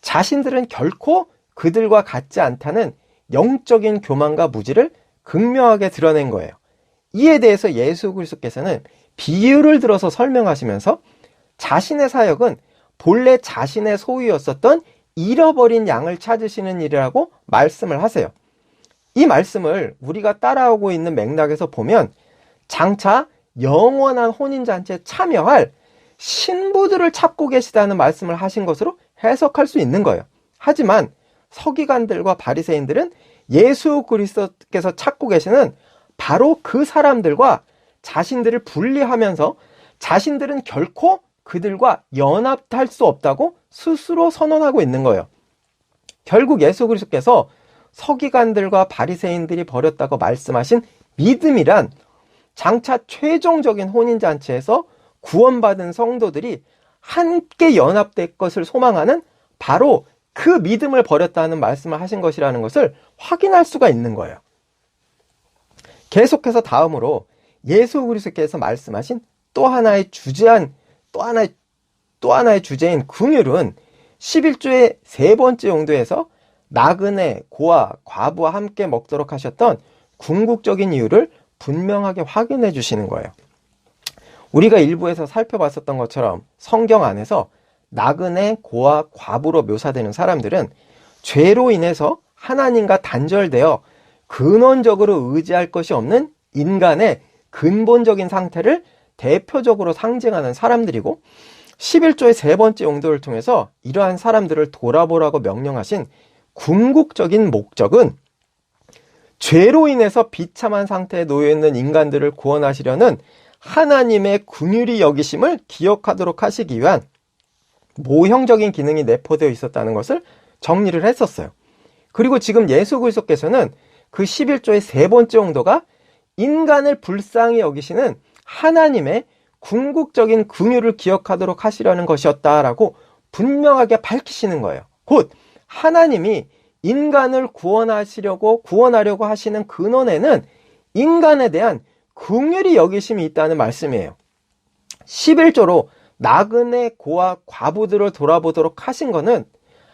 자신들은 결코 그들과 같지 않다는 영적인 교만과 무지를 극명하게 드러낸 거예요. 이에 대해서 예수 그리스도께서는 비유를 들어서 설명하시면서 자신의 사역은 본래 자신의 소유였었던 잃어버린 양을 찾으시는 일이라고 말씀을 하세요. 이 말씀을 우리가 따라오고 있는 맥락에서 보면 장차 영원한 혼인잔치에 참여할 신부들을 찾고 계시다는 말씀을 하신 것으로 해석할 수 있는 거예요. 하지만 서기관들과 바리새인들은 예수 그리스도께서 찾고 계시는 바로 그 사람들과 자신들을 분리하면서 자신들은 결코 그들과 연합할 수 없다고 스스로 선언하고 있는 거예요. 결국 예수 그리스도께서 서기관들과 바리새인들이 버렸다고 말씀하신 믿음이란 장차 최종적인 혼인잔치에서 구원받은 성도들이 함께 연합될 것을 소망하는 바로 그 믿음을 버렸다는 말씀을 하신 것이라는 것을 확인할 수가 있는 거예요. 계속해서 다음으로 예수 그리스도께서 말씀하신 또 하나의 주제인 긍휼은 11조의 세 번째 용도에서 나그네, 고아, 과부와 함께 먹도록 하셨던 궁극적인 이유를 분명하게 확인해 주시는 거예요. 우리가 일부에서 살펴봤었던 것처럼 성경 안에서 나그네, 고아, 과부로 묘사되는 사람들은 죄로 인해서 하나님과 단절되어 근원적으로 의지할 것이 없는 인간의 근본적인 상태를 대표적으로 상징하는 사람들이고 11조의 세 번째 용도를 통해서 이러한 사람들을 돌아보라고 명령하신 궁극적인 목적은 죄로 인해서 비참한 상태에 놓여있는 인간들을 구원하시려는 하나님의 긍휼히 여기심을 기억하도록 하시기 위한 모형적인 기능이 내포되어 있었다는 것을 정리를 했었어요. 그리고 지금 예수 그리스도께서는 그 11조의 세 번째 용도가 인간을 불쌍히 여기시는 하나님의 궁극적인 긍휼을 기억하도록 하시려는 것이었다라고 분명하게 밝히시는 거예요. 곧 하나님이 인간을 구원하려고 하시는 근원에는 인간에 대한 긍휼히 여기심이 있다는 말씀이에요. 11조로 나그네 고아 과부들을 돌아보도록 하신 것은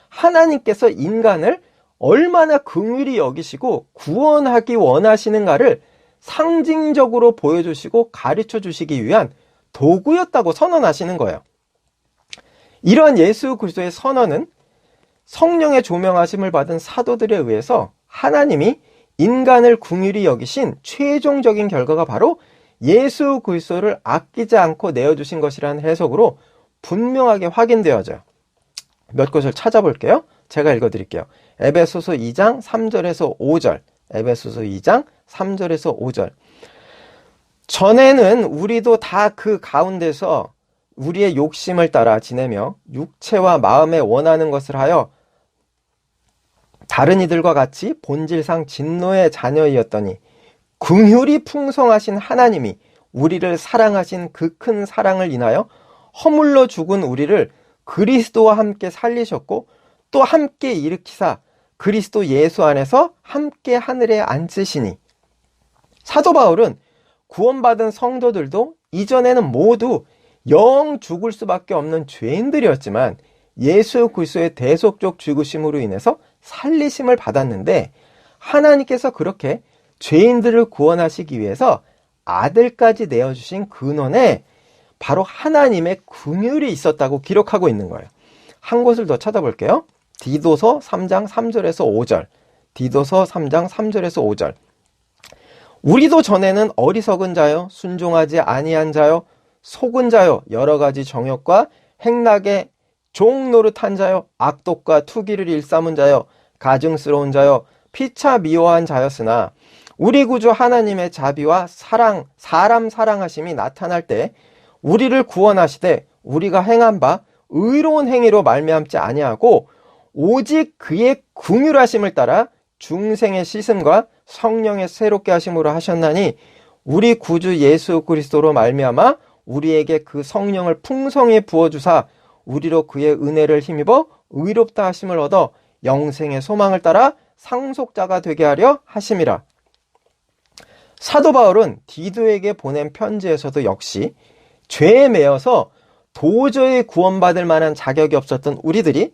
하나님께서 인간을 얼마나 긍휼히 여기시고 구원하기 원하시는가를 상징적으로 보여주시고 가르쳐 주시기 위한 도구였다고 선언하시는 거예요. 이러한 예수 그리스도의 선언은 성령의 조명하심을 받은 사도들에 의해서 하나님이 인간을 긍휼히 여기신 최종적인 결과가 바로 예수 그리스도를 아끼지 않고 내어주신 것이라는 해석으로 분명하게 확인되어져요. 몇 곳을 찾아볼게요. 제가 읽어드릴게요. 에베소서 2장 3절에서 5절, 에베소서 2장 3절에서 5절. 전에는 우리도 다 그 가운데서 우리의 욕심을 따라 지내며 육체와 마음에 원하는 것을 하여 다른 이들과 같이 본질상 진노의 자녀이었더니 긍휼이 풍성하신 하나님이 우리를 사랑하신 그 큰 사랑을 인하여 허물러 죽은 우리를 그리스도와 함께 살리셨고 또 함께 일으키사 그리스도 예수 안에서 함께 하늘에 앉으시니. 사도 바울은 구원받은 성도들도 이전에는 모두 영 죽을 수밖에 없는 죄인들이었지만 예수 그리스도의 대속적 죽으심으로 인해서 살리심을 받았는데, 하나님께서 그렇게 죄인들을 구원하시기 위해서 아들까지 내어주신 근원에 바로 하나님의 긍휼이 있었다고 기록하고 있는 거예요. 한 곳을 더 찾아볼게요. 디도서 3장 3절에서 5절. 디도서 3장 3절에서 5절. 우리도 전에는 어리석은 자요, 순종하지 아니한 자요, 속은 자요, 여러 가지 정욕과 행락에 종노릇한 자요, 악독과 투기를 일삼은 자요, 가증스러운 자요, 피차 미워한 자였으나 우리 구주 하나님의 자비와 사랑, 사람 사랑하심이 나타날 때 우리를 구원하시되 우리가 행한 바 의로운 행위로 말미암지 아니하고 오직 그의 긍휼하심을 따라 중생의 씻음과 성령의 새롭게 하심으로 하셨나니 우리 구주 예수 그리스도로 말미암아 우리에게 그 성령을 풍성히 부어주사 우리로 그의 은혜를 힘입어 의롭다 하심을 얻어 영생의 소망을 따라 상속자가 되게 하려 하심이라. 사도 바울은 디도에게 보낸 편지에서도 역시 죄에 매여서 도저히 구원받을 만한 자격이 없었던 우리들이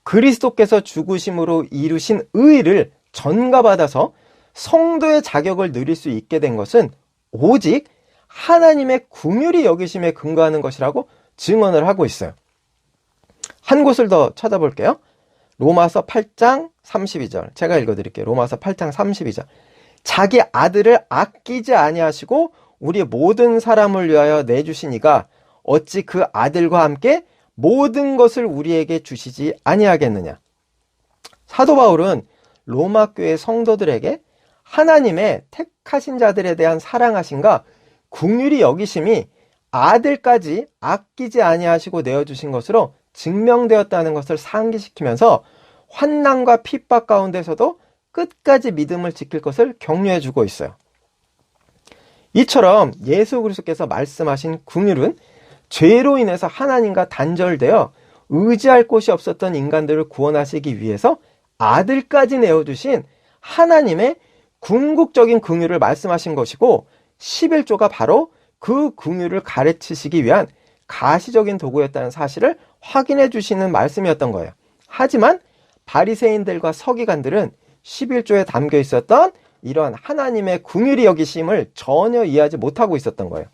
그리스도께서 죽으심으로 이루신 의를 전가받아서 성도의 자격을 누릴 수 있게 된 것은 오직 하나님의 긍휼히 여기심에 근거하는 것이라고 증언을 하고 있어요. 한 곳을 더 찾아볼게요. 로마서 8장 32절. 제가 읽어드릴게요. 로마서 8장 32절. 자기 아들을 아끼지 아니하시고 우리 모든 사람을 위하여 내주신 이가 어찌 그 아들과 함께 모든 것을 우리에게 주시지 아니하겠느냐. 사도 바울은 로마 교회 성도들에게 하나님의 택하신 자들에 대한 사랑하심과 긍휼히 여기심이 아들까지 아끼지 아니하시고 내어주신 것으로 증명되었다는 것을 상기시키면서 환난과 핍박 가운데서도 끝까지 믿음을 지킬 것을 격려해주고 있어요. 이처럼 예수 그리스도께서 말씀하신 긍휼은 죄로 인해서 하나님과 단절되어 의지할 곳이 없었던 인간들을 구원하시기 위해서 아들까지 내어주신 하나님의 궁극적인 긍휼을 말씀하신 것이고 11조가 바로 그 긍휼을 가르치시기 위한 가시적인 도구였다는 사실을 확인해 주시는 말씀이었던 거예요. 하지만 바리새인들과 서기관들은 11조에 담겨 있었던 이러한 하나님의 긍휼히 여기심을 전혀 이해하지 못하고 있었던 거예요.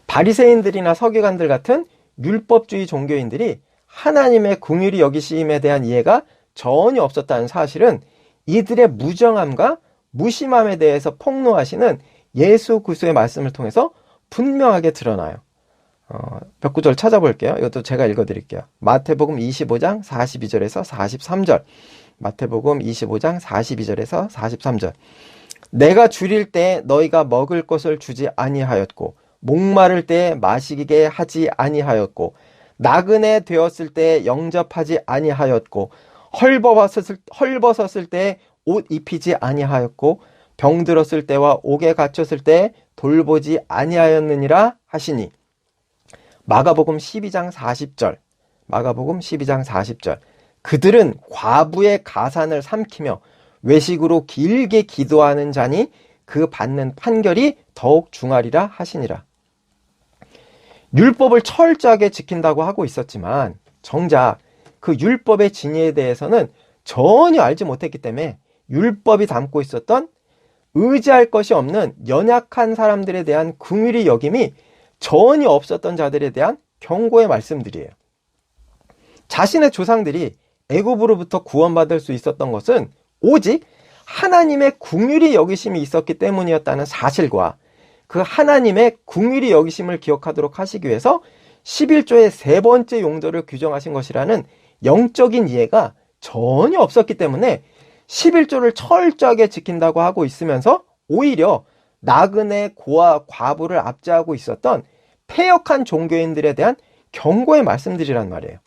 바리새인들이나 서기관들 같은 율법주의 종교인들이 하나님의 긍휼히 여기심에 대한 이해가 전혀 없었다는 사실은 이들의 무정함과 무심함에 대해서 폭로하시는 예수 그리스도의 말씀을 통해서 분명하게 드러나요. 몇 구절 찾아볼게요. 이것도 제가 읽어드릴게요. 마태복음 25장 42절에서 43절. 마태복음 25장 42절에서 43절. 내가 줄일 때 너희가 먹을 것을 주지 아니하였고 목마를 때 마시게 하지 아니하였고 나그네 되었을 때 영접하지 아니하였고 헐벗었을 때 옷 입히지 아니하였고 병들었을 때와 옥에 갇혔을 때 돌보지 아니하였느니라 하시니. 마가복음 12장 40절. 마가복음 12장 40절. 그들은 과부의 가산을 삼키며 외식으로 길게 기도하는 자니 그 받는 판결이 더욱 중하리라 하시니라. 율법을 철저하게 지킨다고 하고 있었지만 정작 그 율법의 진위에 대해서는 전혀 알지 못했기 때문에 율법이 담고 있었던 의지할 것이 없는 연약한 사람들에 대한 긍휼히 여김이 전혀 없었던 자들에 대한 경고의 말씀들이에요. 자신의 조상들이 애굽으로부터 구원받을 수 있었던 것은 오직 하나님의 긍휼히 여기심이 있었기 때문이었다는 사실과 그 하나님의 긍휼히 여기심을 기억하도록 하시기 위해서 11조의 세 번째 용도를 규정하신 것이라는 영적인 이해가 전혀 없었기 때문에 11조를 철저하게 지킨다고 하고 있으면서 오히려 나그네, 고아, 과부를 압제하고 있었던 패역한 종교인들에 대한 경고의 말씀들이란 말이에요.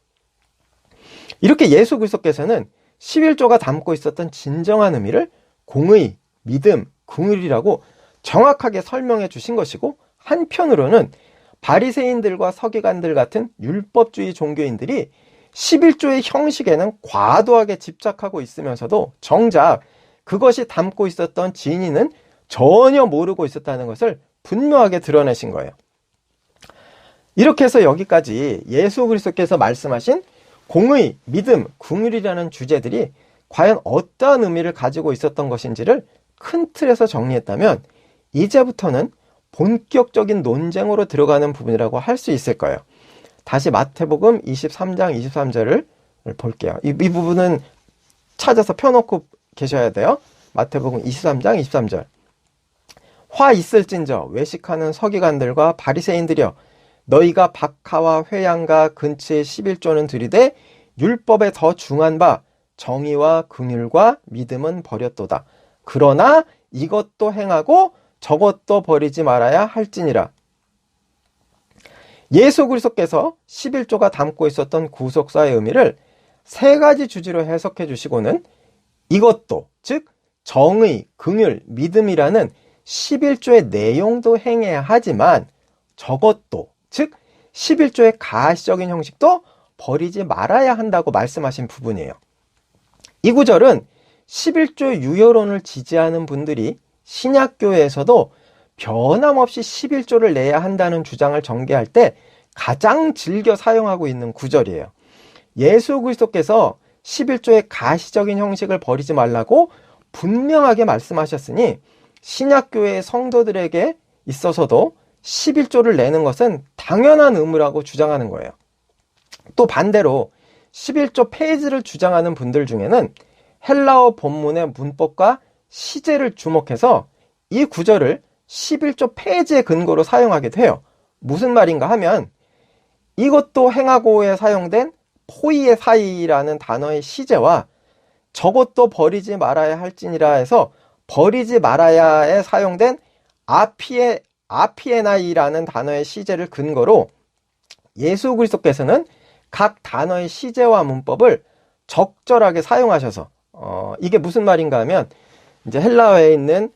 이렇게 예수 그리스도께서는 11조가 담고 있었던 진정한 의미를 공의, 믿음, 긍휼이라고 정확하게 설명해 주신 것이고, 한편으로는 바리새인들과 서기관들 같은 율법주의 종교인들이 11조의 형식에는 과도하게 집착하고 있으면서도 정작 그것이 담고 있었던 진위는 전혀 모르고 있었다는 것을 분명하게 드러내신 거예요. 이렇게 해서 여기까지 예수 그리스도께서 말씀하신 공의, 믿음, 긍휼이라는 주제들이 과연 어떠한 의미를 가지고 있었던 것인지를 큰 틀에서 정리했다면, 이제부터는 본격적인 논쟁으로 들어가는 부분이라고 할 수 있을 거예요. 다시 마태복음 23장 23절을 볼게요. 이 부분은 찾아서 펴놓고 계셔야 돼요. 마태복음 23장 23절. 화 있을진저 외식하는 서기관들과 바리새인들이여, 너희가 박하와 회양과 근치의 11조는 들이되 율법에 더 중한 바 정의와 긍휼과 믿음은 버렸도다. 그러나 이것도 행하고 저것도 버리지 말아야 할지니라. 예수 그리스도께서 11조가 담고 있었던 구속사의 의미를 세 가지 주제로 해석해 주시고는 이것도, 즉 정의, 긍휼, 믿음이라는 11조의 내용도 행해야 하지만 저것도, 즉 11조의 가시적인 형식도 버리지 말아야 한다고 말씀하신 부분이에요. 이 구절은 11조 유효론을 지지하는 분들이 신약교회에서도 변함없이 11조를 내야 한다는 주장을 전개할 때 가장 즐겨 사용하고 있는 구절이에요. 예수 그리스도께서 11조의 가시적인 형식을 버리지 말라고 분명하게 말씀하셨으니 신약교회의 성도들에게 있어서도 11조를 내는 것은 당연한 의무라고 주장하는 거예요. 또 반대로 11조 폐지를 주장하는 분들 중에는 헬라어 본문의 문법과 시제를 주목해서 이 구절을 11조 폐지의 근거로 사용하기도 해요. 무슨 말인가 하면 이것도 행하고에 사용된 포이의 사이라는 단어의 시제와 저것도 버리지 말아야 할지니라 해서 버리지 말아야에 사용된 아피에나이라는 단어의 시제를 근거로 예수 그리스도께서는 각 단어의 시제와 문법을 적절하게 사용하셔서 이게 무슨 말인가 하면 이제 헬라어에 있는,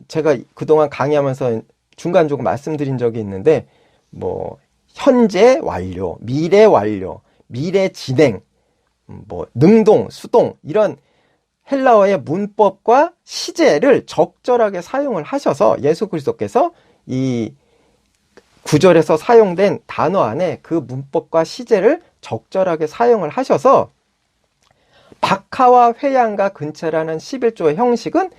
제가 그동안 강의하면서 중간 조금 말씀드린 적이 있는데, 뭐 현재 완료, 미래 완료, 미래 진행, 뭐 능동, 수동, 이런 헬라어의 문법과 시제를 적절하게 사용을 하셔서 예수 그리스도께서 이 구절에서 사용된 단어 안에 그 문법과 시제를 적절하게 사용을 하셔서 박하와 회양과 근처라는 11조의 형식은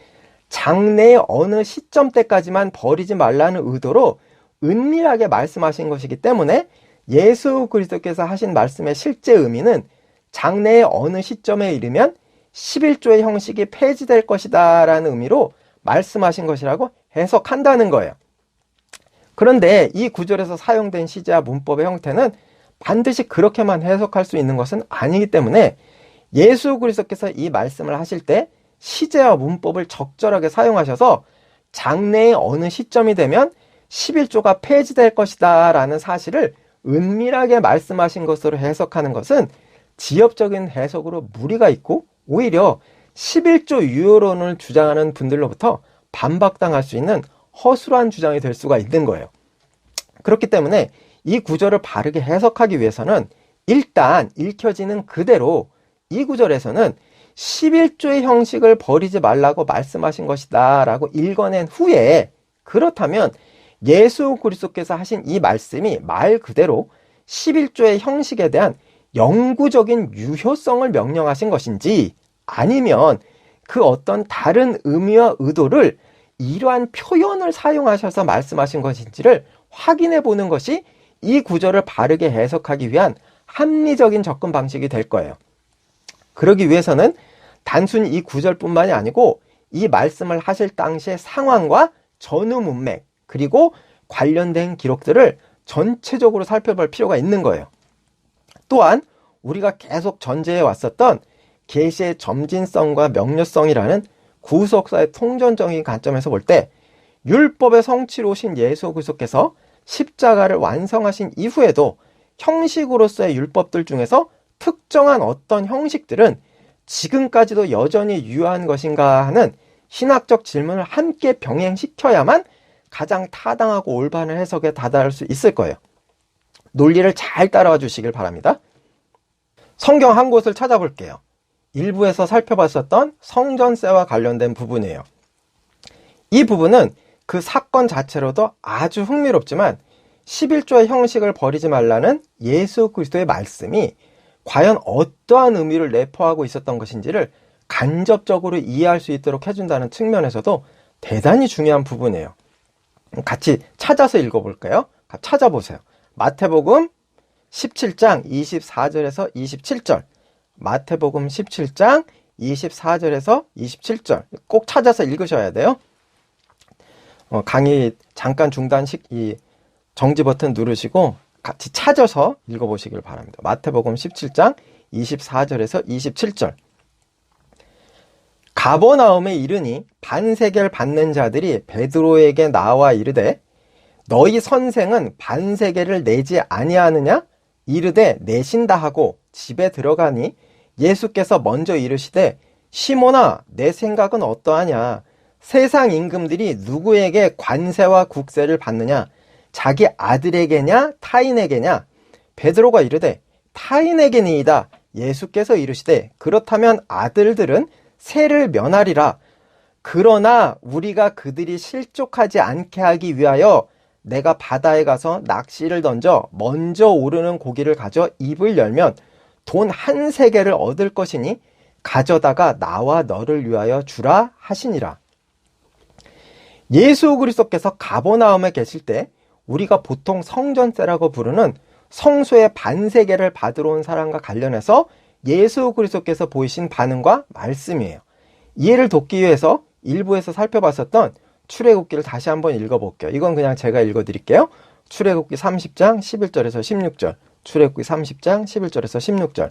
장래의 어느 시점 때까지만 버리지 말라는 의도로 은밀하게 말씀하신 것이기 때문에 예수 그리스도께서 하신 말씀의 실제 의미는 장래의 어느 시점에 이르면 11조의 형식이 폐지될 것이다 라는 의미로 말씀하신 것이라고 해석한다는 거예요. 그런데 이 구절에서 사용된 시제와 문법의 형태는 반드시 그렇게만 해석할 수 있는 것은 아니기 때문에 예수 그리스도께서 이 말씀을 하실 때 시제와 문법을 적절하게 사용하셔서 장래의 어느 시점이 되면 11조가 폐지될 것이다 라는 사실을 은밀하게 말씀하신 것으로 해석하는 것은 지엽적인 해석으로 무리가 있고 오히려 11조 유효론을 주장하는 분들로부터 반박당할 수 있는 허술한 주장이 될 수가 있는 거예요. 그렇기 때문에 이 구절을 바르게 해석하기 위해서는 일단 읽혀지는 그대로 이 구절에서는 11조의 형식을 버리지 말라고 말씀하신 것이다 라고 읽어낸 후에, 그렇다면 예수 그리스도께서 하신 이 말씀이 말 그대로 11조의 형식에 대한 영구적인 유효성을 명령하신 것인지, 아니면 그 어떤 다른 의미와 의도를 이러한 표현을 사용하셔서 말씀하신 것인지를 확인해 보는 것이 이 구절을 바르게 해석하기 위한 합리적인 접근 방식이 될 거예요. 그러기 위해서는 단순히 이 구절뿐만이 아니고 이 말씀을 하실 당시의 상황과 전후 문맥, 그리고 관련된 기록들을 전체적으로 살펴볼 필요가 있는 거예요. 또한 우리가 계속 전제해 왔었던 계시의 점진성과 명료성이라는 구속사의 통전적인 관점에서 볼 때, 율법의 성취로 오신 예수 그리스도께서 십자가를 완성하신 이후에도 형식으로서의 율법들 중에서 특정한 어떤 형식들은 지금까지도 여전히 유효한 것인가 하는 신학적 질문을 함께 병행시켜야만 가장 타당하고 올바른 해석에 다다를 수 있을 거예요. 논리를 잘 따라와 주시길 바랍니다. 성경 한 곳을 찾아볼게요. 일부에서 살펴봤었던 성전세와 관련된 부분이에요. 이 부분은 그 사건 자체로도 아주 흥미롭지만 11조의 형식을 버리지 말라는 예수 그리스도의 말씀이 과연 어떠한 의미를 내포하고 있었던 것인지를 간접적으로 이해할 수 있도록 해준다는 측면에서도 대단히 중요한 부분이에요. 같이 찾아서 읽어볼까요? 찾아보세요. 마태복음 17장 24절에서 27절, 마태복음 17장 24절에서 27절 꼭 찾아서 읽으셔야 돼요. 강의 잠깐 이 정지 버튼 누르시고 같이 찾아서 읽어보시길 바랍니다. 마태복음 17장 24절에서 27절. 가버나움에 이르니 반세겔 받는 자들이 베드로에게 나와 이르되 너희 선생은 반세겔을 내지 아니하느냐? 이르되 내신다 하고 집에 들어가니 예수께서 먼저 이르시되 시몬아 내 생각은 어떠하냐? 세상 임금들이 누구에게 관세와 국세를 받느냐? 자기 아들에게냐 타인에게냐? 베드로가 이르되 타인에게니이다. 예수께서 이르시되 그렇다면 아들들은 세를 면하리라. 그러나 우리가 그들이 실족하지 않게 하기 위하여 내가 바다에 가서 낚시를 던져 먼저 오르는 고기를 가져 입을 열면 돈 한 세겔을 얻을 것이니 가져다가 나와 너를 위하여 주라 하시니라. 예수 그리스도께서 가버나움에 계실 때 우리가 보통 성전세라고 부르는 성소의 반세겔을 받으러 온 사람과 관련해서 예수 그리스도께서 보이신 반응과 말씀이에요. 이해를 돕기 위해서 일부에서 살펴봤었던 출애굽기를 다시 한번 읽어볼게요. 이건 그냥 제가 읽어드릴게요. 출애굽기 30장 11절에서 16절, 출애굽기 30장 11절에서 16절.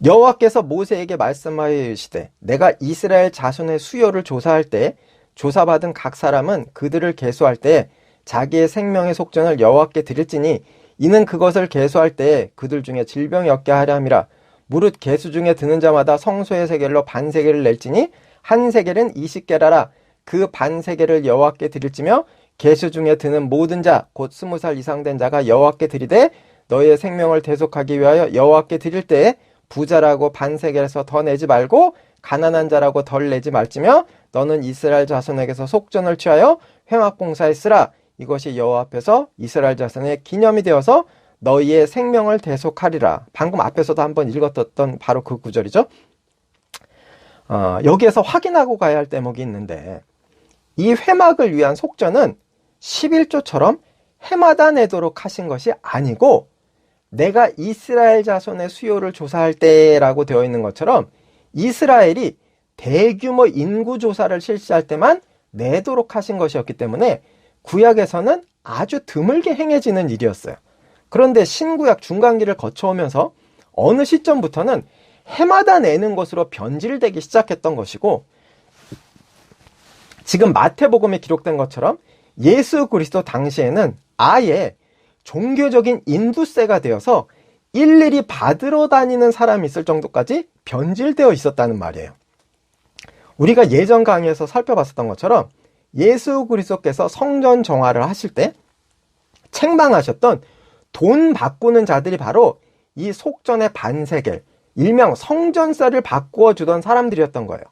여호와께서 모세에게 말씀하여 이르시되 내가 이스라엘 자손의 수요를 조사할 때 조사받은 각 사람은 그들을 계수할 때 자기의 생명의 속전을 여호와께 드릴지니 이는 그것을 계수할 때에 그들 중에 질병이 없게 하려 함이라. 무릇 계수 중에 드는 자마다 성소의 세겔로 반세겔을 낼지니 한 세겔은 20게라라. 그 반세겔을 여호와께 드릴지며 계수 중에 드는 모든 자 곧 20살 이상 된 자가 여호와께 드리되 너희의 생명을 대속하기 위하여 여호와께 드릴 때에 부자라고 반세겔에서 더 내지 말고 가난한 자라고 덜 내지 말지며 너는 이스라엘 자손에게서 속전을 취하여 회막봉사에 쓰라. 이것이 여호와 앞에서 이스라엘 자손의 기념이 되어서 너희의 생명을 대속하리라. 방금 앞에서도 한번 읽었던 바로 그 구절이죠. 여기에서 확인하고 가야 할 대목이 있는데 이 회막을 위한 속전은 11조처럼 해마다 내도록 하신 것이 아니고 내가 이스라엘 자손의 수요를 조사할 때라고 되어 있는 것처럼 이스라엘이 대규모 인구 조사를 실시할 때만 내도록 하신 것이었기 때문에 구약에서는 아주 드물게 행해지는 일이었어요. 그런데 신구약 중간기를 거쳐오면서 어느 시점부터는 해마다 내는 것으로 변질되기 시작했던 것이고 지금 마태복음에 기록된 것처럼 예수 그리스도 당시에는 아예 종교적인 인두세가 되어서 일일이 받으러 다니는 사람이 있을 정도까지 변질되어 있었다는 말이에요. 우리가 예전 강의에서 살펴봤었던 것처럼 예수 그리스도께서 성전 정화를 하실 때 책망하셨던 돈 바꾸는 자들이 바로 이 속전의 반세겔, 일명 성전세를 바꾸어 주던 사람들이었던 거예요.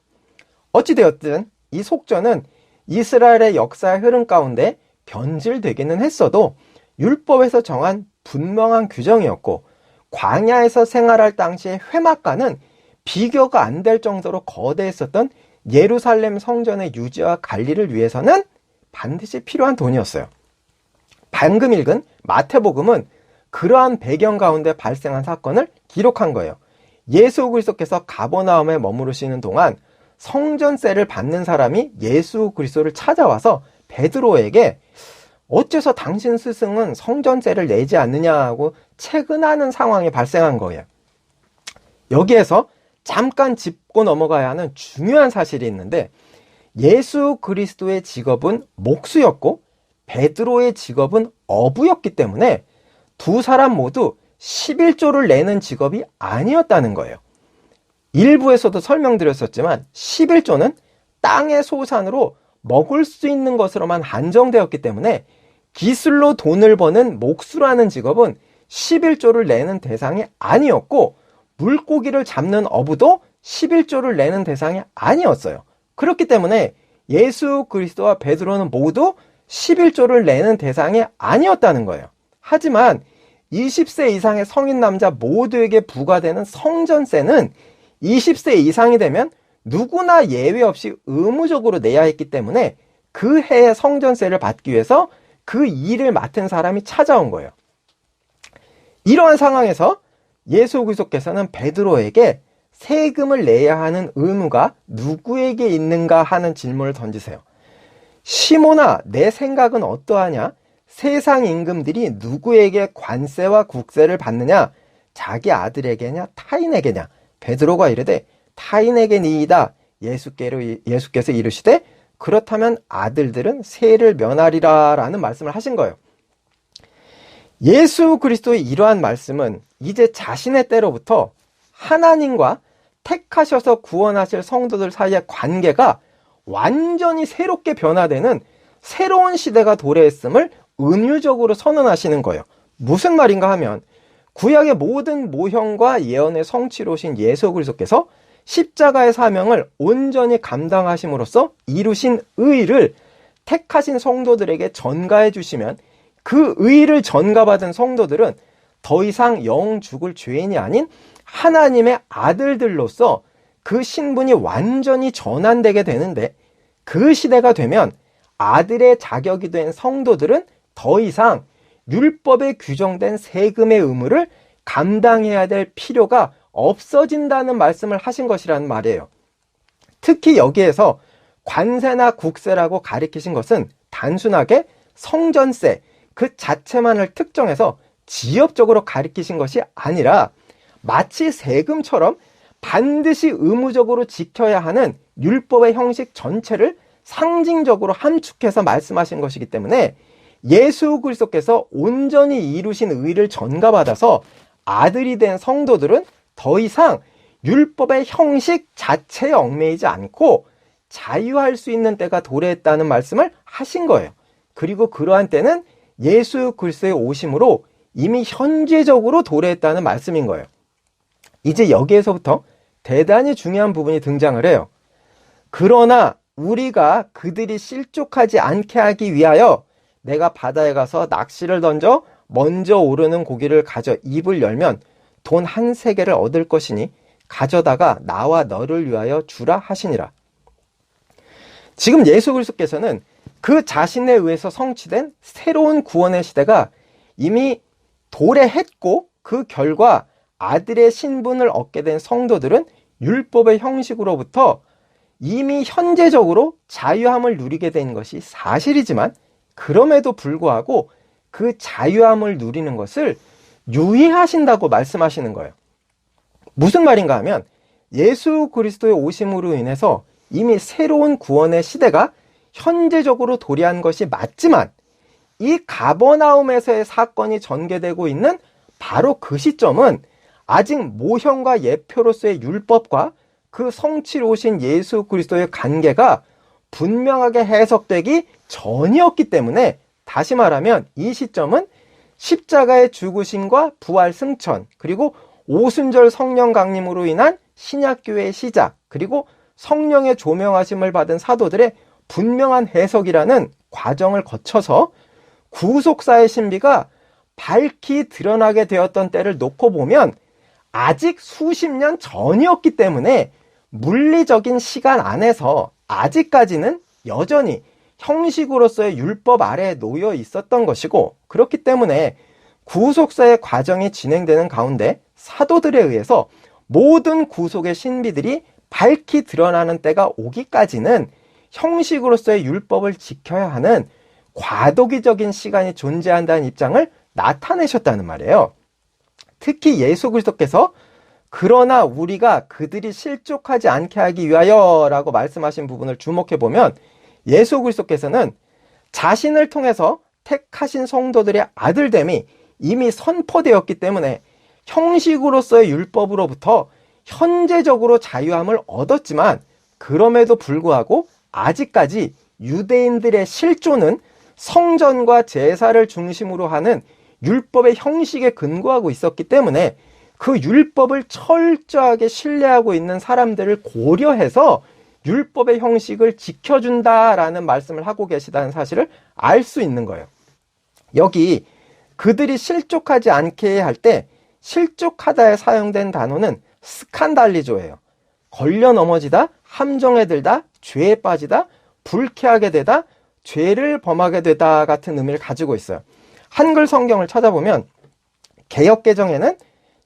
어찌되었든 이 속전은 이스라엘의 역사의 흐름 가운데 변질되기는 했어도 율법에서 정한 분명한 규정이었고, 광야에서 생활할 당시의 회막과는 비교가 안 될 정도로 거대했었던 예루살렘 성전의 유지와 관리를 위해서는 반드시 필요한 돈이었어요. 방금 읽은 마태복음은 그러한 배경 가운데 발생한 사건을 기록한 거예요. 예수 그리스도께서 가버나움에 머무르시는 동안 성전세를 받는 사람이 예수 그리스도를 찾아와서 베드로에게 어째서 당신 스승은 성전세를 내지 않느냐고 채근하는 상황이 발생한 거예요. 여기에서 잠깐 짚고 넘어가야 하는 중요한 사실이 있는데, 예수 그리스도의 직업은 목수였고 베드로의 직업은 어부였기 때문에 두 사람 모두 11조를 내는 직업이 아니었다는 거예요. 일부에서도 설명드렸었지만 11조는 땅의 소산으로 먹을 수 있는 것으로만 한정되었기 때문에 기술로 돈을 버는 목수라는 직업은 11조를 내는 대상이 아니었고, 물고기를 잡는 어부도 11조를 내는 대상이 아니었어요. 그렇기 때문에 예수 그리스도와 베드로는 모두 11조를 내는 대상이 아니었다는 거예요. 하지만 20세 이상의 성인 남자 모두에게 부과되는 성전세는 20세 이상이 되면 누구나 예외 없이 의무적으로 내야 했기 때문에 그 해의 성전세를 받기 위해서 그 일을 맡은 사람이 찾아온 거예요. 이러한 상황에서 예수 그리스도께서는 베드로에게 세금을 내야 하는 의무가 누구에게 있는가 하는 질문을 던지세요. 시몬아, 내 생각은 어떠하냐? 세상 임금들이 누구에게 관세와 국세를 받느냐? 자기 아들에게냐 타인에게냐? 베드로가 이르되 타인에게니이다. 예수께서 이르시되 그렇다면 아들들은 세를 면하리라 라는 말씀을 하신 거예요. 예수 그리스도의 이러한 말씀은 이제 자신의 때로부터 하나님과 택하셔서 구원하실 성도들 사이의 관계가 완전히 새롭게 변화되는 새로운 시대가 도래했음을 은유적으로 선언하시는 거예요. 무슨 말인가 하면, 구약의 모든 모형과 예언의 성취로 오신 예수 그리스도께서 십자가의 사명을 온전히 감당하심으로써 이루신 의를 택하신 성도들에게 전가해 주시면, 그 의를 전가받은 성도들은 더 이상 영 죽을 죄인이 아닌 하나님의 아들들로서 그 신분이 완전히 전환되게 되는데, 그 시대가 되면 아들의 자격이 된 성도들은 더 이상 율법에 규정된 세금의 의무를 감당해야 될 필요가 없어진다는 말씀을 하신 것이라는 말이에요. 특히 여기에서 관세나 국세라고 가리키신 것은 단순하게 성전세 그 자체만을 특정해서 지역적으로 가리키신 것이 아니라 마치 세금처럼 반드시 의무적으로 지켜야 하는 율법의 형식 전체를 상징적으로 함축해서 말씀하신 것이기 때문에 예수 그리스도께서 온전히 이루신 의를 전가받아서 아들이 된 성도들은 더 이상 율법의 형식 자체에 얽매이지 않고 자유할 수 있는 때가 도래했다는 말씀을 하신 거예요. 그리고 그러한 때는 예수 그리스도의 오심으로 이미 현재적으로 도래했다는 말씀인 거예요. 이제 여기에서부터 대단히 중요한 부분이 등장을 해요. 그러나 우리가 그들이 실족하지 않게 하기 위하여 내가 바다에 가서 낚시를 던져 먼저 오르는 고기를 가져 입을 열면 돈 한 세겔을 얻을 것이니 가져다가 나와 너를 위하여 주라 하시니라. 지금 예수 그리스도께서는 그 자신에 의해서 성취된 새로운 구원의 시대가 이미 도래했고, 그 결과 아들의 신분을 얻게 된 성도들은 율법의 형식으로부터 이미 현재적으로 자유함을 누리게 된 것이 사실이지만, 그럼에도 불구하고 그 자유함을 누리는 것을 유예하신다고 말씀하시는 거예요. 무슨 말인가 하면, 예수 그리스도의 오심으로 인해서 이미 새로운 구원의 시대가 현재적으로 도래한 것이 맞지만, 이 가버나움에서의 사건이 전개되고 있는 바로 그 시점은 아직 모형과 예표로서의 율법과 그 성취로 오신 예수 그리스도의 관계가 분명하게 해석되기 전이었기 때문에, 다시 말하면 이 시점은 십자가의 죽으심과 부활 승천, 그리고 오순절 성령 강림으로 인한 신약교회의 시작, 그리고 성령의 조명하심을 받은 사도들의 분명한 해석이라는 과정을 거쳐서 구속사의 신비가 밝히 드러나게 되었던 때를 놓고 보면 아직 수십 년 전이었기 때문에 물리적인 시간 안에서 아직까지는 여전히 형식으로서의 율법 아래에 놓여 있었던 것이고, 그렇기 때문에 구속사의 과정이 진행되는 가운데 사도들에 의해서 모든 구속의 신비들이 밝히 드러나는 때가 오기까지는 형식으로서의 율법을 지켜야 하는 과도기적인 시간이 존재한다는 입장을 나타내셨다는 말이에요. 특히 예수 그리스도께서 그러나 우리가 그들이 실족하지 않게 하기 위하여 라고 말씀하신 부분을 주목해 보면, 예수 그리스도께서는 자신을 통해서 택하신 성도들의 아들됨이 이미 선포되었기 때문에 형식으로서의 율법으로부터 현재적으로 자유함을 얻었지만, 그럼에도 불구하고 아직까지 유대인들의 실존은 성전과 제사를 중심으로 하는 율법의 형식에 근거하고 있었기 때문에 그 율법을 철저하게 신뢰하고 있는 사람들을 고려해서 율법의 형식을 지켜준다라는 말씀을 하고 계시다는 사실을 알 수 있는 거예요. 여기 그들이 실족하지 않게 할 때 실족하다에 사용된 단어는 스칸달리조예요. 걸려 넘어지다, 함정에 들다, 죄에 빠지다, 불쾌하게 되다, 죄를 범하게 되다 같은 의미를 가지고 있어요. 한글 성경을 찾아보면 개역개정에는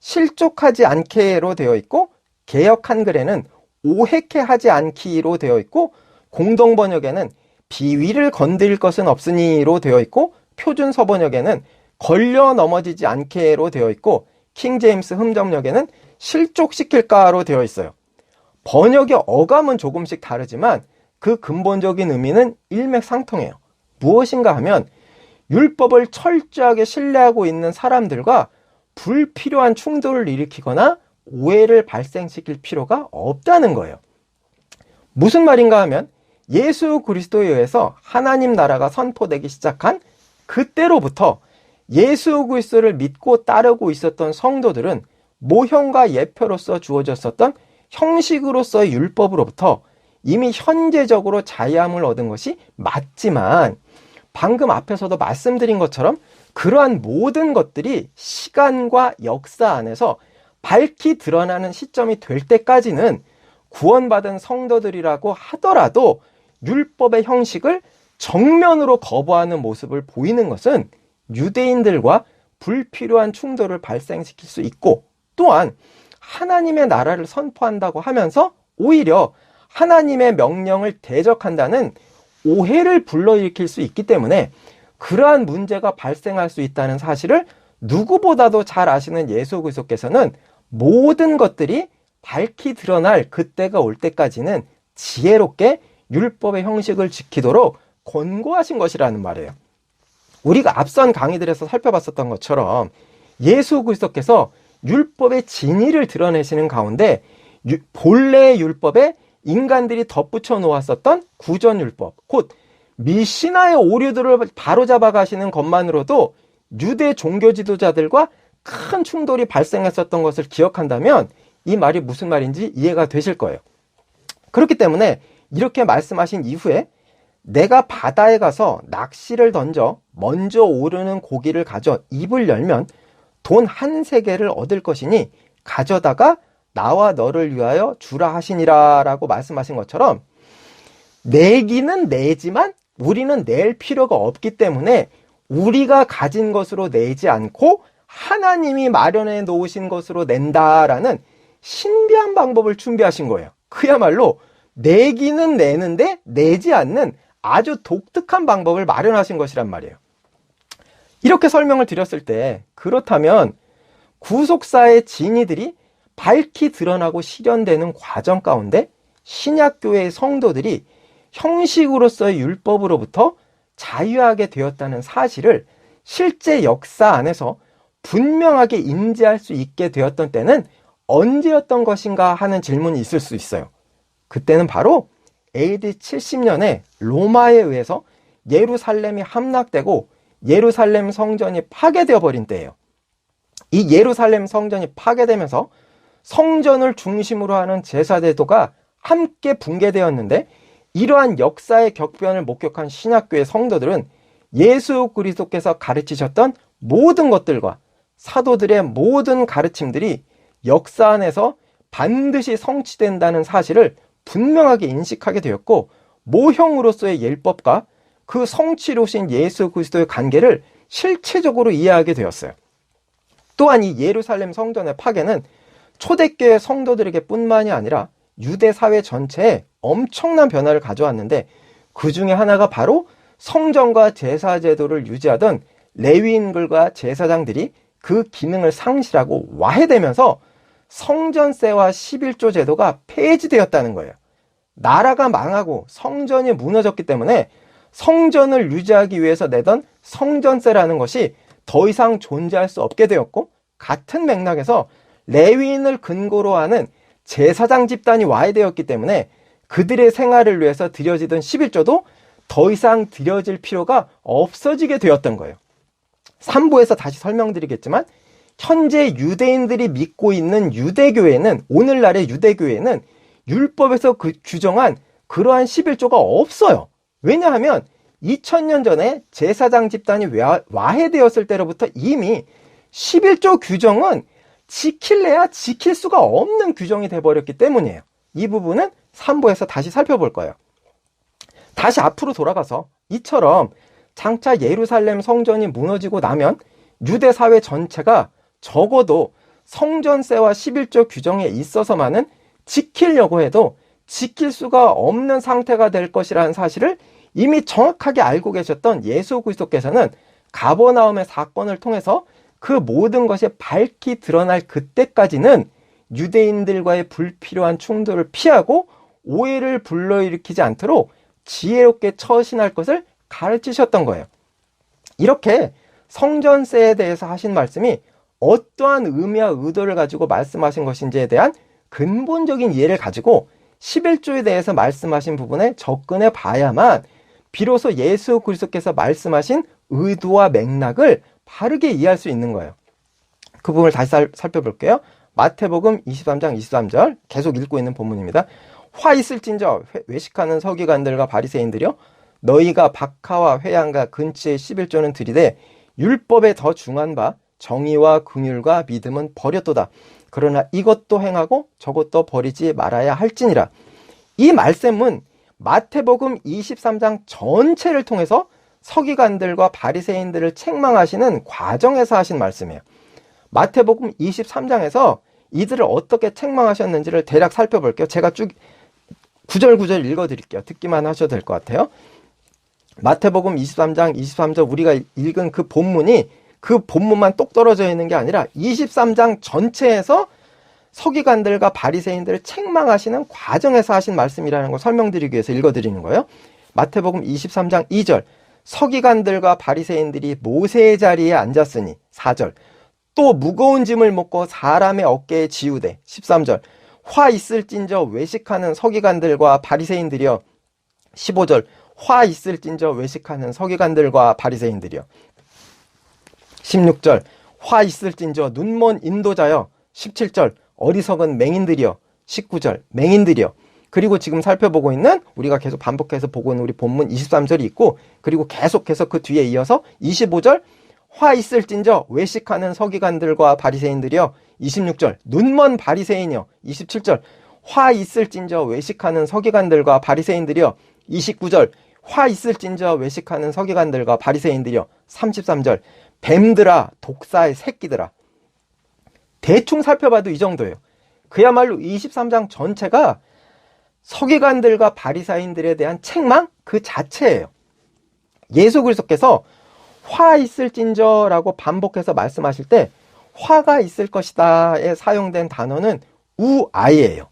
실족하지 않게로 되어 있고, 개역 한글에는 오해케 하지 않기로 되어 있고, 공동 번역에는 비위를 건드릴 것은 없으니로 되어 있고, 표준 서번역에는 걸려 넘어지지 않게로 되어 있고, 킹 제임스 흠정역에는 실족시킬까로 되어 있어요. 번역의 어감은 조금씩 다르지만 그 근본적인 의미는 일맥상통해요. 무엇인가 하면 율법을 철저하게 신뢰하고 있는 사람들과 불필요한 충돌을 일으키거나 오해를 발생시킬 필요가 없다는 거예요. 무슨 말인가 하면 예수 그리스도에 의해서 하나님 나라가 선포되기 시작한 그때로부터 예수 그리스도를 믿고 따르고 있었던 성도들은 모형과 예표로서 주어졌었던 형식으로서의 율법으로부터 이미 현재적으로 자유함을 얻은 것이 맞지만, 방금 앞에서도 말씀드린 것처럼 그러한 모든 것들이 시간과 역사 안에서 밝히 드러나는 시점이 될 때까지는 구원받은 성도들이라고 하더라도 율법의 형식을 정면으로 거부하는 모습을 보이는 것은 유대인들과 불필요한 충돌을 발생시킬 수 있고, 또한 하나님의 나라를 선포한다고 하면서 오히려 하나님의 명령을 대적한다는 오해를 불러일으킬 수 있기 때문에 그러한 문제가 발생할 수 있다는 사실을 누구보다도 잘 아시는 예수 그리스도께서는 모든 것들이 밝히 드러날 그때가 올 때까지는 지혜롭게 율법의 형식을 지키도록 권고하신 것이라는 말이에요. 우리가 앞선 강의들에서 살펴봤었던 것처럼 예수 그리스도께서 율법의 진리를 드러내시는 가운데 본래의 율법에 인간들이 덧붙여 놓았었던 구전율법, 곧 미시나의 오류들을 바로잡아 가시는 것만으로도 유대 종교 지도자들과 큰 충돌이 발생했었던 것을 기억한다면 이 말이 무슨 말인지 이해가 되실 거예요. 그렇기 때문에 이렇게 말씀하신 이후에 내가 바다에 가서 낚시를 던져 먼저 오르는 고기를 가져 입을 열면 돈 한 세겔을 얻을 것이니 가져다가 나와 너를 위하여 주라 하시니라 라고 말씀하신 것처럼, 내기는 내지만 우리는 낼 필요가 없기 때문에 우리가 가진 것으로 내지 않고 하나님이 마련해 놓으신 것으로 낸다라는 신비한 방법을 준비하신 거예요. 그야말로 내기는 내는데 내지 않는 아주 독특한 방법을 마련하신 것이란 말이에요. 이렇게 설명을 드렸을 때, 그렇다면 구속사의 진리들이 밝히 드러나고 실현되는 과정 가운데 신약교회의 성도들이 형식으로서의 율법으로부터 자유하게 되었다는 사실을 실제 역사 안에서 분명하게 인지할 수 있게 되었던 때는 언제였던 것인가 하는 질문이 있을 수 있어요. 그때는 바로 AD 70년에 로마에 의해서 예루살렘이 함락되고 예루살렘 성전이 파괴되어 버린 때예요. 이 예루살렘 성전이 파괴되면서 성전을 중심으로 하는 제사제도가 함께 붕괴되었는데, 이러한 역사의 격변을 목격한 신약교회 성도들은 예수 그리스도께서 가르치셨던 모든 것들과 사도들의 모든 가르침들이 역사 안에서 반드시 성취된다는 사실을 분명하게 인식하게 되었고, 모형으로서의 율법과 그 성취로신 예수 그리스도의 관계를 실체적으로 이해하게 되었어요. 또한 이 예루살렘 성전의 파괴는 초대교회 성도들에게 뿐만이 아니라 유대 사회 전체에 엄청난 변화를 가져왔는데, 그 중에 하나가 바로 성전과 제사 제도를 유지하던 레위인들과 제사장들이 그 기능을 상실하고 와해되면서 성전세와 11조 제도가 폐지되었다는 거예요. 나라가 망하고 성전이 무너졌기 때문에 성전을 유지하기 위해서 내던 성전세라는 것이 더 이상 존재할 수 없게 되었고, 같은 맥락에서 레위인을 근거로 하는 제사장 집단이 와해되었기 때문에 그들의 생활을 위해서 드려지던 11조도 더 이상 드려질 필요가 없어지게 되었던 거예요. 3부에서 다시 설명드리겠지만, 현재 유대인들이 믿고 있는 유대교회는, 오늘날의 유대교회는 율법에서 규정한 그러한 11조가 없어요. 왜냐하면 2000년 전에 제사장 집단이 와해되었을 때로부터 이미 11조 규정은 지킬래야 지킬 수가 없는 규정이 돼버렸기 때문이에요. 이 부분은 3부에서 다시 살펴볼 거예요. 다시 앞으로 돌아가서, 이처럼 장차 예루살렘 성전이 무너지고 나면 유대 사회 전체가 적어도 성전세와 11조 규정에 있어서만은 지키려고 해도 지킬 수가 없는 상태가 될 것이라는 사실을 이미 정확하게 알고 계셨던 예수 그리스도께서는 가버나움의 사건을 통해서 그 모든 것이 밝히 드러날 그때까지는 유대인들과의 불필요한 충돌을 피하고 오해를 불러일으키지 않도록 지혜롭게 처신할 것을 가르치셨던 거예요. 이렇게 성전세에 대해서 하신 말씀이 어떠한 의미와 의도를 가지고 말씀하신 것인지에 대한 근본적인 이해를 가지고 11조에 대해서 말씀하신 부분에 접근해 봐야만 비로소 예수 그리스도께서 말씀하신 의도와 맥락을 바르게 이해할 수 있는 거예요. 그 부분을 다시 살펴볼게요. 마태복음 23장 23절 계속 읽고 있는 본문입니다. 화 있을진저 외식하는 서기관들과 바리새인들이여, 너희가 박하와 회양과 근치의 11조는 들이되 율법에 더 중한 바 정의와 긍휼과 믿음은 버렸도다. 그러나 이것도 행하고 저것도 버리지 말아야 할지니라. 이 말씀은 마태복음 23장 전체를 통해서 서기관들과 바리새인들을 책망하시는 과정에서 하신 말씀이에요. 마태복음 23장에서 이들을 어떻게 책망하셨는지를 대략 살펴볼게요. 제가 쭉 구절구절 읽어드릴게요. 듣기만 하셔도 될 것 같아요. 마태복음 23장 23절 우리가 읽은 그 본문이 그 본문만 똑 떨어져 있는 게 아니라 23장 전체에서 서기관들과 바리새인들을 책망하시는 과정에서 하신 말씀이라는 걸 설명드리기 위해서 읽어드리는 거예요. 마태복음 23장 2절 서기관들과 바리새인들이 모세의 자리에 앉았으니 4절 또 무거운 짐을 먹고 사람의 어깨에 지우되 13절 화 있을진저 외식하는 서기관들과 바리새인들이여 15절 화 있을진저 외식하는 서기관들과 바리새인들이여 16절 화 있을진저 눈먼 인도자여 17절 어리석은 맹인들이여 19절 맹인들이여. 그리고 지금 살펴보고 있는 우리가 계속 반복해서 보고 있는 우리 본문 23절이 있고, 그리고 계속해서 그 뒤에 이어서 25절 화 있을진저 외식하는 서기관들과 바리새인들이여 26절 눈먼 바리새인이여 27절 화 있을진저 외식하는 서기관들과 바리새인들이여 29절 화 있을진저 외식하는 서기관들과 바리새인들이여 33절 뱀들아 독사의 새끼들아. 대충 살펴봐도 이 정도예요. 그야말로 23장 전체가 서기관들과 바리새인들에 대한 책망 그 자체예요. 예수 그리스도께서 화 있을진저라고 반복해서 말씀하실 때 화가 있을 것이다에 사용된 단어는 우아이예요.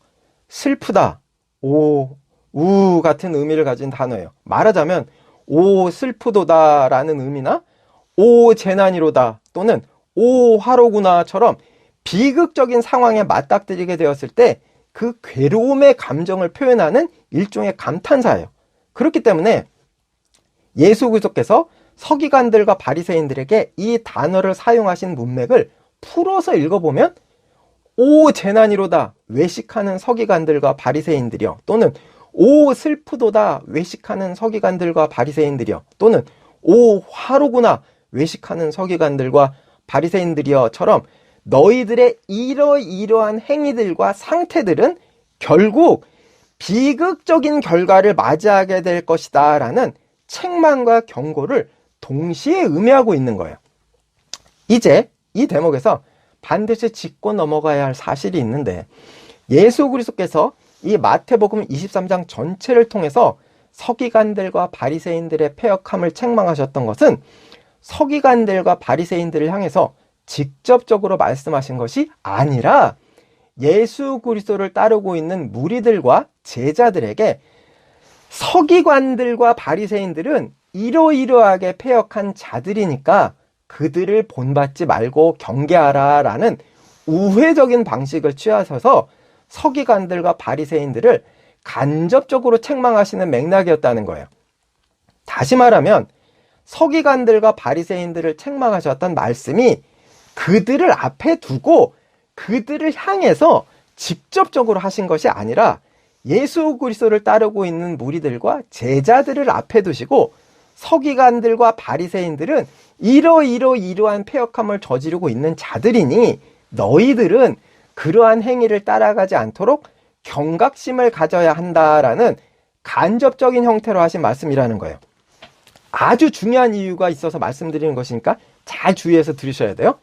슬프다, 우 같은 의미를 가진 단어예요. 말하자면 오 슬프도다 라는 의미나 오 재난이로다 또는 오 화로구나처럼 비극적인 상황에 맞닥뜨리게 되었을 때 그 괴로움의 감정을 표현하는 일종의 감탄사예요. 그렇기 때문에 예수 그리스도께서 서기관들과 바리새인들에게 이 단어를 사용하신 문맥을 풀어서 읽어보면 오 재난이로다 외식하는 서기관들과 바리새인들이여, 또는 오 슬프도다 외식하는 서기관들과 바리새인들이여, 또는 오 화로구나 외식하는 서기관들과 바리새인들이여처럼 너희들의 이러이러한 행위들과 상태들은 결국 비극적인 결과를 맞이하게 될 것이다 라는 책망과 경고를 동시에 의미하고 있는 거예요. 이제 이 대목에서 반드시 짚고 넘어가야 할 사실이 있는데, 예수 그리스도께서 이 마태복음 23장 전체를 통해서 서기관들과 바리새인들의 패역함을 책망하셨던 것은 서기관들과 바리새인들을 향해서 직접적으로 말씀하신 것이 아니라 예수 그리스도를 따르고 있는 무리들과 제자들에게 서기관들과 바리새인들은 이러이러하게 패역한 자들이니까 그들을 본받지 말고 경계하라 라는 우회적인 방식을 취하셔서 서기관들과 바리새인들을 간접적으로 책망하시는 맥락이었다는 거예요. 다시 말하면 서기관들과 바리새인들을 책망하셨던 말씀이 그들을 앞에 두고 그들을 향해서 직접적으로 하신 것이 아니라 예수 그리스도를 따르고 있는 무리들과 제자들을 앞에 두시고 서기관들과 바리새인들은 이러한 패역함을 저지르고 있는 자들이니 너희들은 그러한 행위를 따라가지 않도록 경각심을 가져야 한다라는 간접적인 형태로 하신 말씀이라는 거예요. 아주 중요한 이유가 있어서 말씀드리는 것이니까 잘 주의해서 들으셔야 돼요.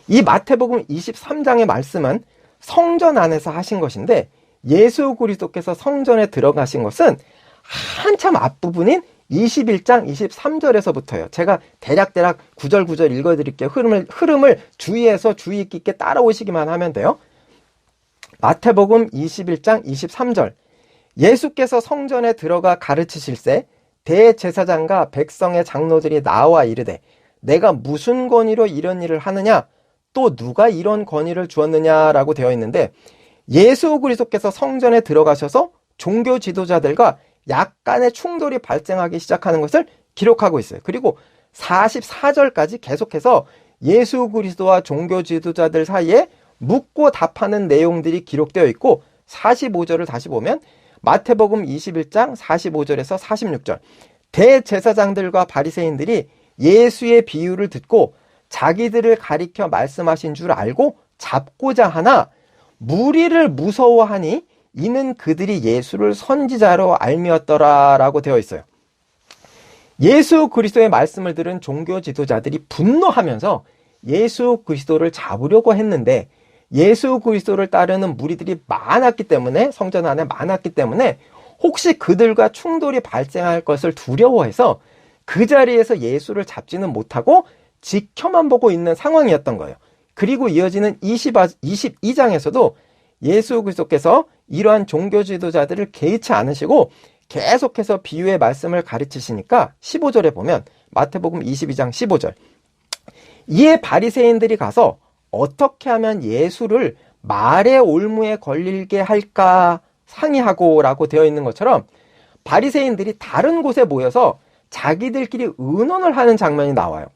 이 마태복음 23장의 말씀은 성전 안에서 하신 것인데, 예수 그리스도께서 성전에 들어가신 것은 한참 앞부분인 21장 23절에서부터예요. 제가 대략 구절 읽어드릴게요. 흐름을 주의해서 주의 깊게 따라오시기만 하면 돼요. 마태복음 21장 23절, 예수께서 성전에 들어가 가르치실새 대제사장과 백성의 장로들이 나와 이르되 내가 무슨 권위로 이런 일을 하느냐, 또 누가 이런 권위를 주었느냐라고 되어 있는데, 예수 그리스도께서 성전에 들어가셔서 종교 지도자들과 약간의 충돌이 발생하기 시작하는 것을 기록하고 있어요. 그리고 44절까지 계속해서 예수 그리스도와 종교 지도자들 사이에 묻고 답하는 내용들이 기록되어 있고, 45절을 다시 보면 마태복음 21장 45절에서 46절, 대제사장들과 바리새인들이 예수의 비유를 듣고 자기들을 가리켜 말씀하신 줄 알고 잡고자 하나 무리를 무서워하니 이는 그들이 예수를 선지자로 알미었더라 라고 되어 있어요. 예수 그리스도의 말씀을 들은 종교 지도자들이 분노하면서 예수 그리스도를 잡으려고 했는데, 예수 그리스도를 따르는 무리들이 많았기 때문에, 성전 안에 많았기 때문에 혹시 그들과 충돌이 발생할 것을 두려워해서 그 자리에서 예수를 잡지는 못하고 지켜만 보고 있는 상황이었던 거예요. 그리고 이어지는 22장에서도 예수 그리스도께서 이러한 종교 지도자들을 개의치 않으시고 계속해서 비유의 말씀을 가르치시니까 15절에 보면, 마태복음 22장 15절, 이에 바리새인들이 가서 어떻게 하면 예수를 말의 올무에 걸리게 할까 상의하고 라고 되어 있는 것처럼 바리새인들이 다른 곳에 모여서 자기들끼리 의논을 하는 장면이 나와요.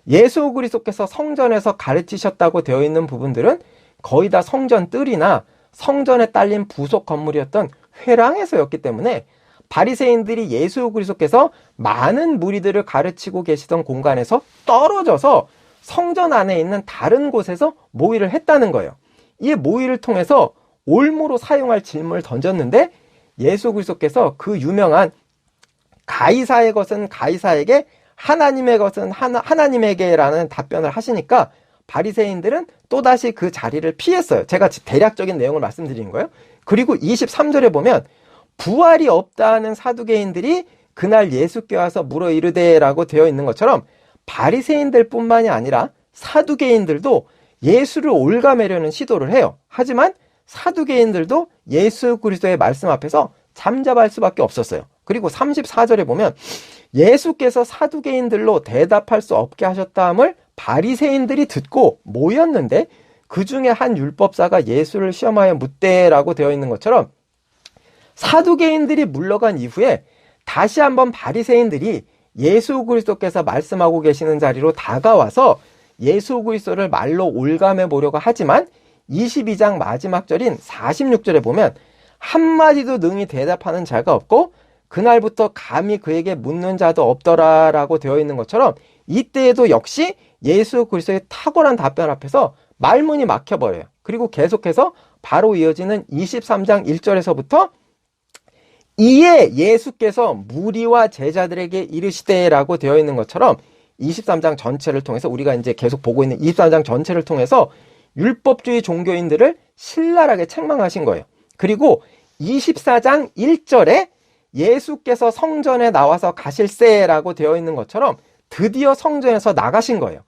예수 그리스도께서 성전에서 가르치셨다고 되어 있는 부분들은 거의 다 성전 뜰이나 성전에 딸린 부속 건물이었던 회랑에서였기 때문에 바리새인들이 예수 그리스도께서 많은 무리들을 가르치고 계시던 공간에서 떨어져서 성전 안에 있는 다른 곳에서 모의를 했다는 거예요. 이 모의를 통해서 올무로 사용할 질문을 던졌는데, 예수 그리스도께서 그 유명한 가이사의 것은 가이사에게, 하나님의 것은 하나님에게라는 답변을 하시니까 바리새인들은 또다시 그 자리를 피했어요. 제가 대략적인 내용을 말씀드리는 거예요. 그리고 23절에 보면 부활이 없다는 사두개인들이 그날 예수께 와서 물어 이르되 라고 되어 있는 것처럼 바리새인들 뿐만이 아니라 사두개인들도 예수를 올가매려는 시도를 해요. 하지만 사두개인들도 예수 그리스도의 말씀 앞에서 잠잠할 수밖에 없었어요. 그리고 34절에 보면 예수께서 사두개인들로 대답할 수 없게 하셨다함을 바리새인들이 듣고 모였는데 그 중에 한 율법사가 예수를 시험하여 묻되라고 되어 있는 것처럼 사두개인들이 물러간 이후에 다시 한번 바리새인들이 예수 그리스도께서 말씀하고 계시는 자리로 다가와서 예수 그리스도를 말로 올감해 보려고 하지만 22장 마지막 절인 46절에 보면 한마디도 능히 대답하는 자가 없고 그날부터 감히 그에게 묻는 자도 없더라라고 되어 있는 것처럼 이때에도 역시 예수 그리스도의 탁월한 답변 앞에서 말문이 막혀버려요. 그리고 계속해서 바로 이어지는 23장 1절에서부터 이에 예수께서 무리와 제자들에게 이르시되라고 되어 있는 것처럼 23장 전체를 통해서 우리가 이제 계속 보고 있는 23장 전체를 통해서 율법주의 종교인들을 신랄하게 책망하신 거예요. 그리고 24장 1절에 예수께서 성전에 나와서 가실세라고 되어 있는 것처럼 드디어 성전에서 나가신 거예요.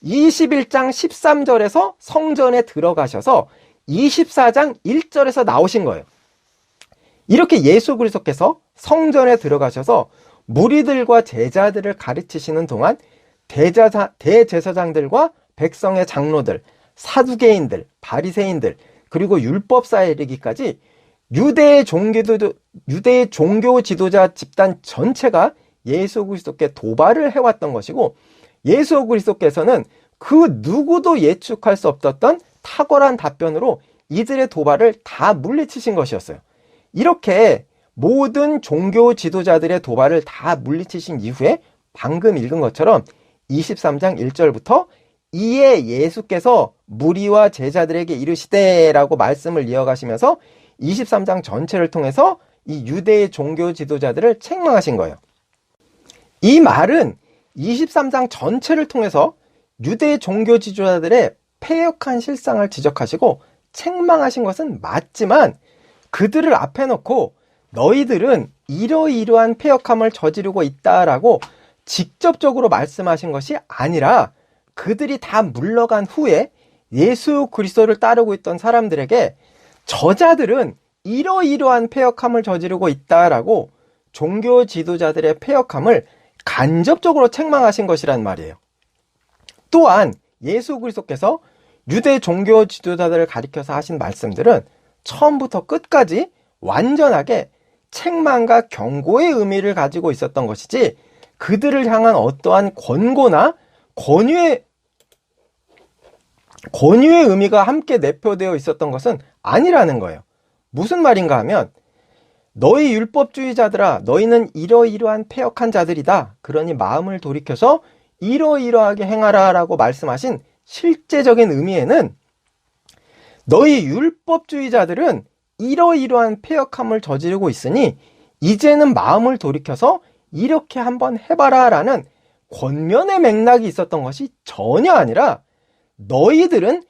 21장 13절에서 성전에 들어가셔서 24장 1절에서 나오신 거예요. 이렇게 예수 그리스도께서 성전에 들어가셔서 무리들과 제자들을 가르치시는 동안 대제사장들과 백성의 장로들, 사두개인들, 바리새인들, 그리고 율법사에 이르기까지 유대의 종교 지도자 집단 전체가 예수 그리스도께 도발을 해왔던 것이고, 예수 그리스도께서는 그 누구도 예측할 수 없었던 탁월한 답변으로 이들의 도발을 다 물리치신 것이었어요. 이렇게 모든 종교 지도자들의 도발을 다 물리치신 이후에 방금 읽은 것처럼 23장 1절부터 이에 예수께서 무리와 제자들에게 이르시되라고 말씀을 이어가시면서 23장 전체를 통해서 이 유대의 종교 지도자들을 책망하신 거예요. 이 말은 23장 전체를 통해서 유대의 종교 지도자들의 패역한 실상을 지적하시고 책망하신 것은 맞지만, 그들을 앞에 놓고 너희들은 이러이러한 패역함을 저지르고 있다라고 직접적으로 말씀하신 것이 아니라, 그들이 다 물러간 후에 예수 그리스도를 따르고 있던 사람들에게 저자들은 이러이러한 패역함을 저지르고 있다라고 종교 지도자들의 패역함을 간접적으로 책망하신 것이란 말이에요. 또한 예수 그리스도께서 유대 종교 지도자들을 가리켜서 하신 말씀들은 처음부터 끝까지 완전하게 책망과 경고의 의미를 가지고 있었던 것이지, 그들을 향한 어떠한 권고나 권유의 의미가 함께 내포되어 있었던 것은 아니라는 거예요. 무슨 말인가 하면, 너희 율법주의자들아, 너희는 이러이러한 패역한 자들이다. 그러니 마음을 돌이켜서 이러이러하게 행하라 라고 말씀하신 실제적인 의미에는, 너희 율법주의자들은 이러이러한 패역함을 저지르고 있으니 이제는 마음을 돌이켜서 이렇게 한번 해봐라 라는 권면의 맥락이 있었던 것이 전혀 아니라, 너희들은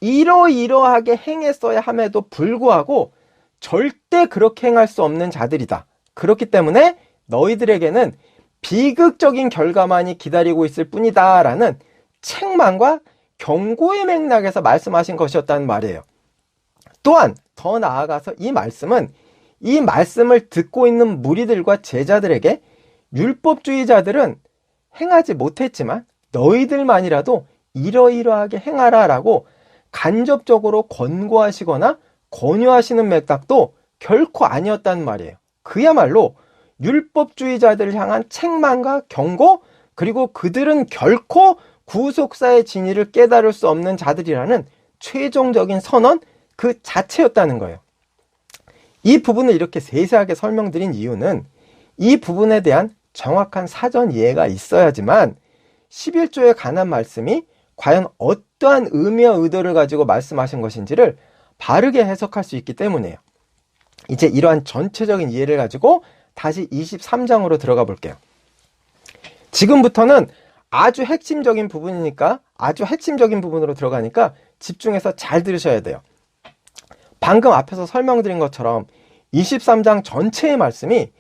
이러이러하게 행했어야 함에도 불구하고 절대 그렇게 행할 수 없는 자들이다. 그렇기 때문에 너희들에게는 비극적인 결과만이 기다리고 있을 뿐이다 라는 책망과 경고의 맥락에서 말씀하신 것이었다는 말이에요. 또한 더 나아가서 이 말씀을 듣고 있는 무리들과 제자들에게 율법주의자들은 행하지 못했지만 너희들만이라도 이러이러하게 행하라 라고 간접적으로 권고하시거나 권유하시는 맥락도 결코 아니었단 말이에요. 그야말로 율법주의자들을 향한 책망과 경고, 그리고 그들은 결코 구속사의 진리를 깨달을 수 없는 자들이라는 최종적인 선언 그 자체였다는 거예요. 이 부분을 이렇게 세세하게 설명드린 이유는 이 부분에 대한 정확한 사전 이해가 있어야지만 11조에 관한 말씀이 과연 어떠한 의미와 의도를 가지고 말씀하신 것인지를 바르게 해석할 수 있기 때문이에요. 이제 이러한 전체적인 이해를 가지고 다시 23장으로 들어가 볼게요. 지금부터는 아주 핵심적인 부분이니까, 아주 핵심적인 부분으로 들어가니까 집중해서 잘 들으셔야 돼요. 방금 앞에서 설명드린 것처럼 23장 전체의 말씀이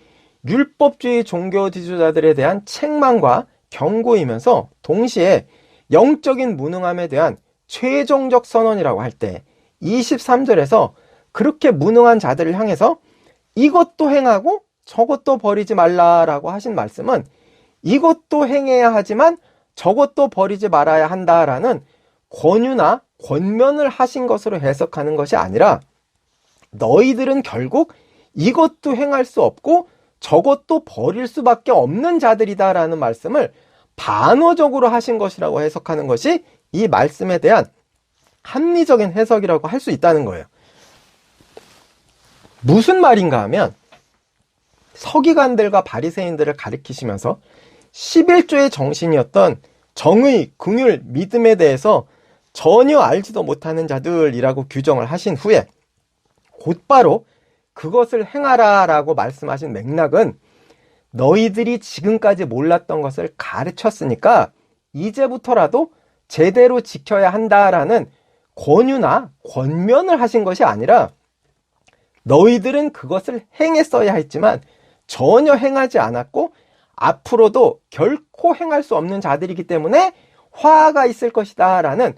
율법주의 종교 지도자들에 대한 책망과 경고이면서 동시에 영적인 무능함에 대한 최종적 선언이라고 할 때 23절에서 그렇게 무능한 자들을 향해서 이것도 행하고 저것도 버리지 말라라고 하신 말씀은 이것도 행해야 하지만 저것도 버리지 말아야 한다라는 권유나 권면을 하신 것으로 해석하는 것이 아니라, 너희들은 결국 이것도 행할 수 없고 저것도 버릴 수밖에 없는 자들이다라는 말씀을 반어적으로 하신 것이라고 해석하는 것이 이 말씀에 대한 합리적인 해석이라고 할 수 있다는 거예요. 무슨 말인가 하면 서기관들과 바리새인들을 가리키시면서 11조의 정신이었던 정의, 긍휼, 믿음에 대해서 전혀 알지도 못하는 자들이라고 규정을 하신 후에 곧바로 그것을 행하라 라고 말씀하신 맥락은 너희들이 지금까지 몰랐던 것을 가르쳤으니까 이제부터라도 제대로 지켜야 한다라는 권유나 권면을 하신 것이 아니라 너희들은 그것을 행했어야 했지만 전혀 행하지 않았고 앞으로도 결코 행할 수 없는 자들이기 때문에 화가 있을 것이다 라는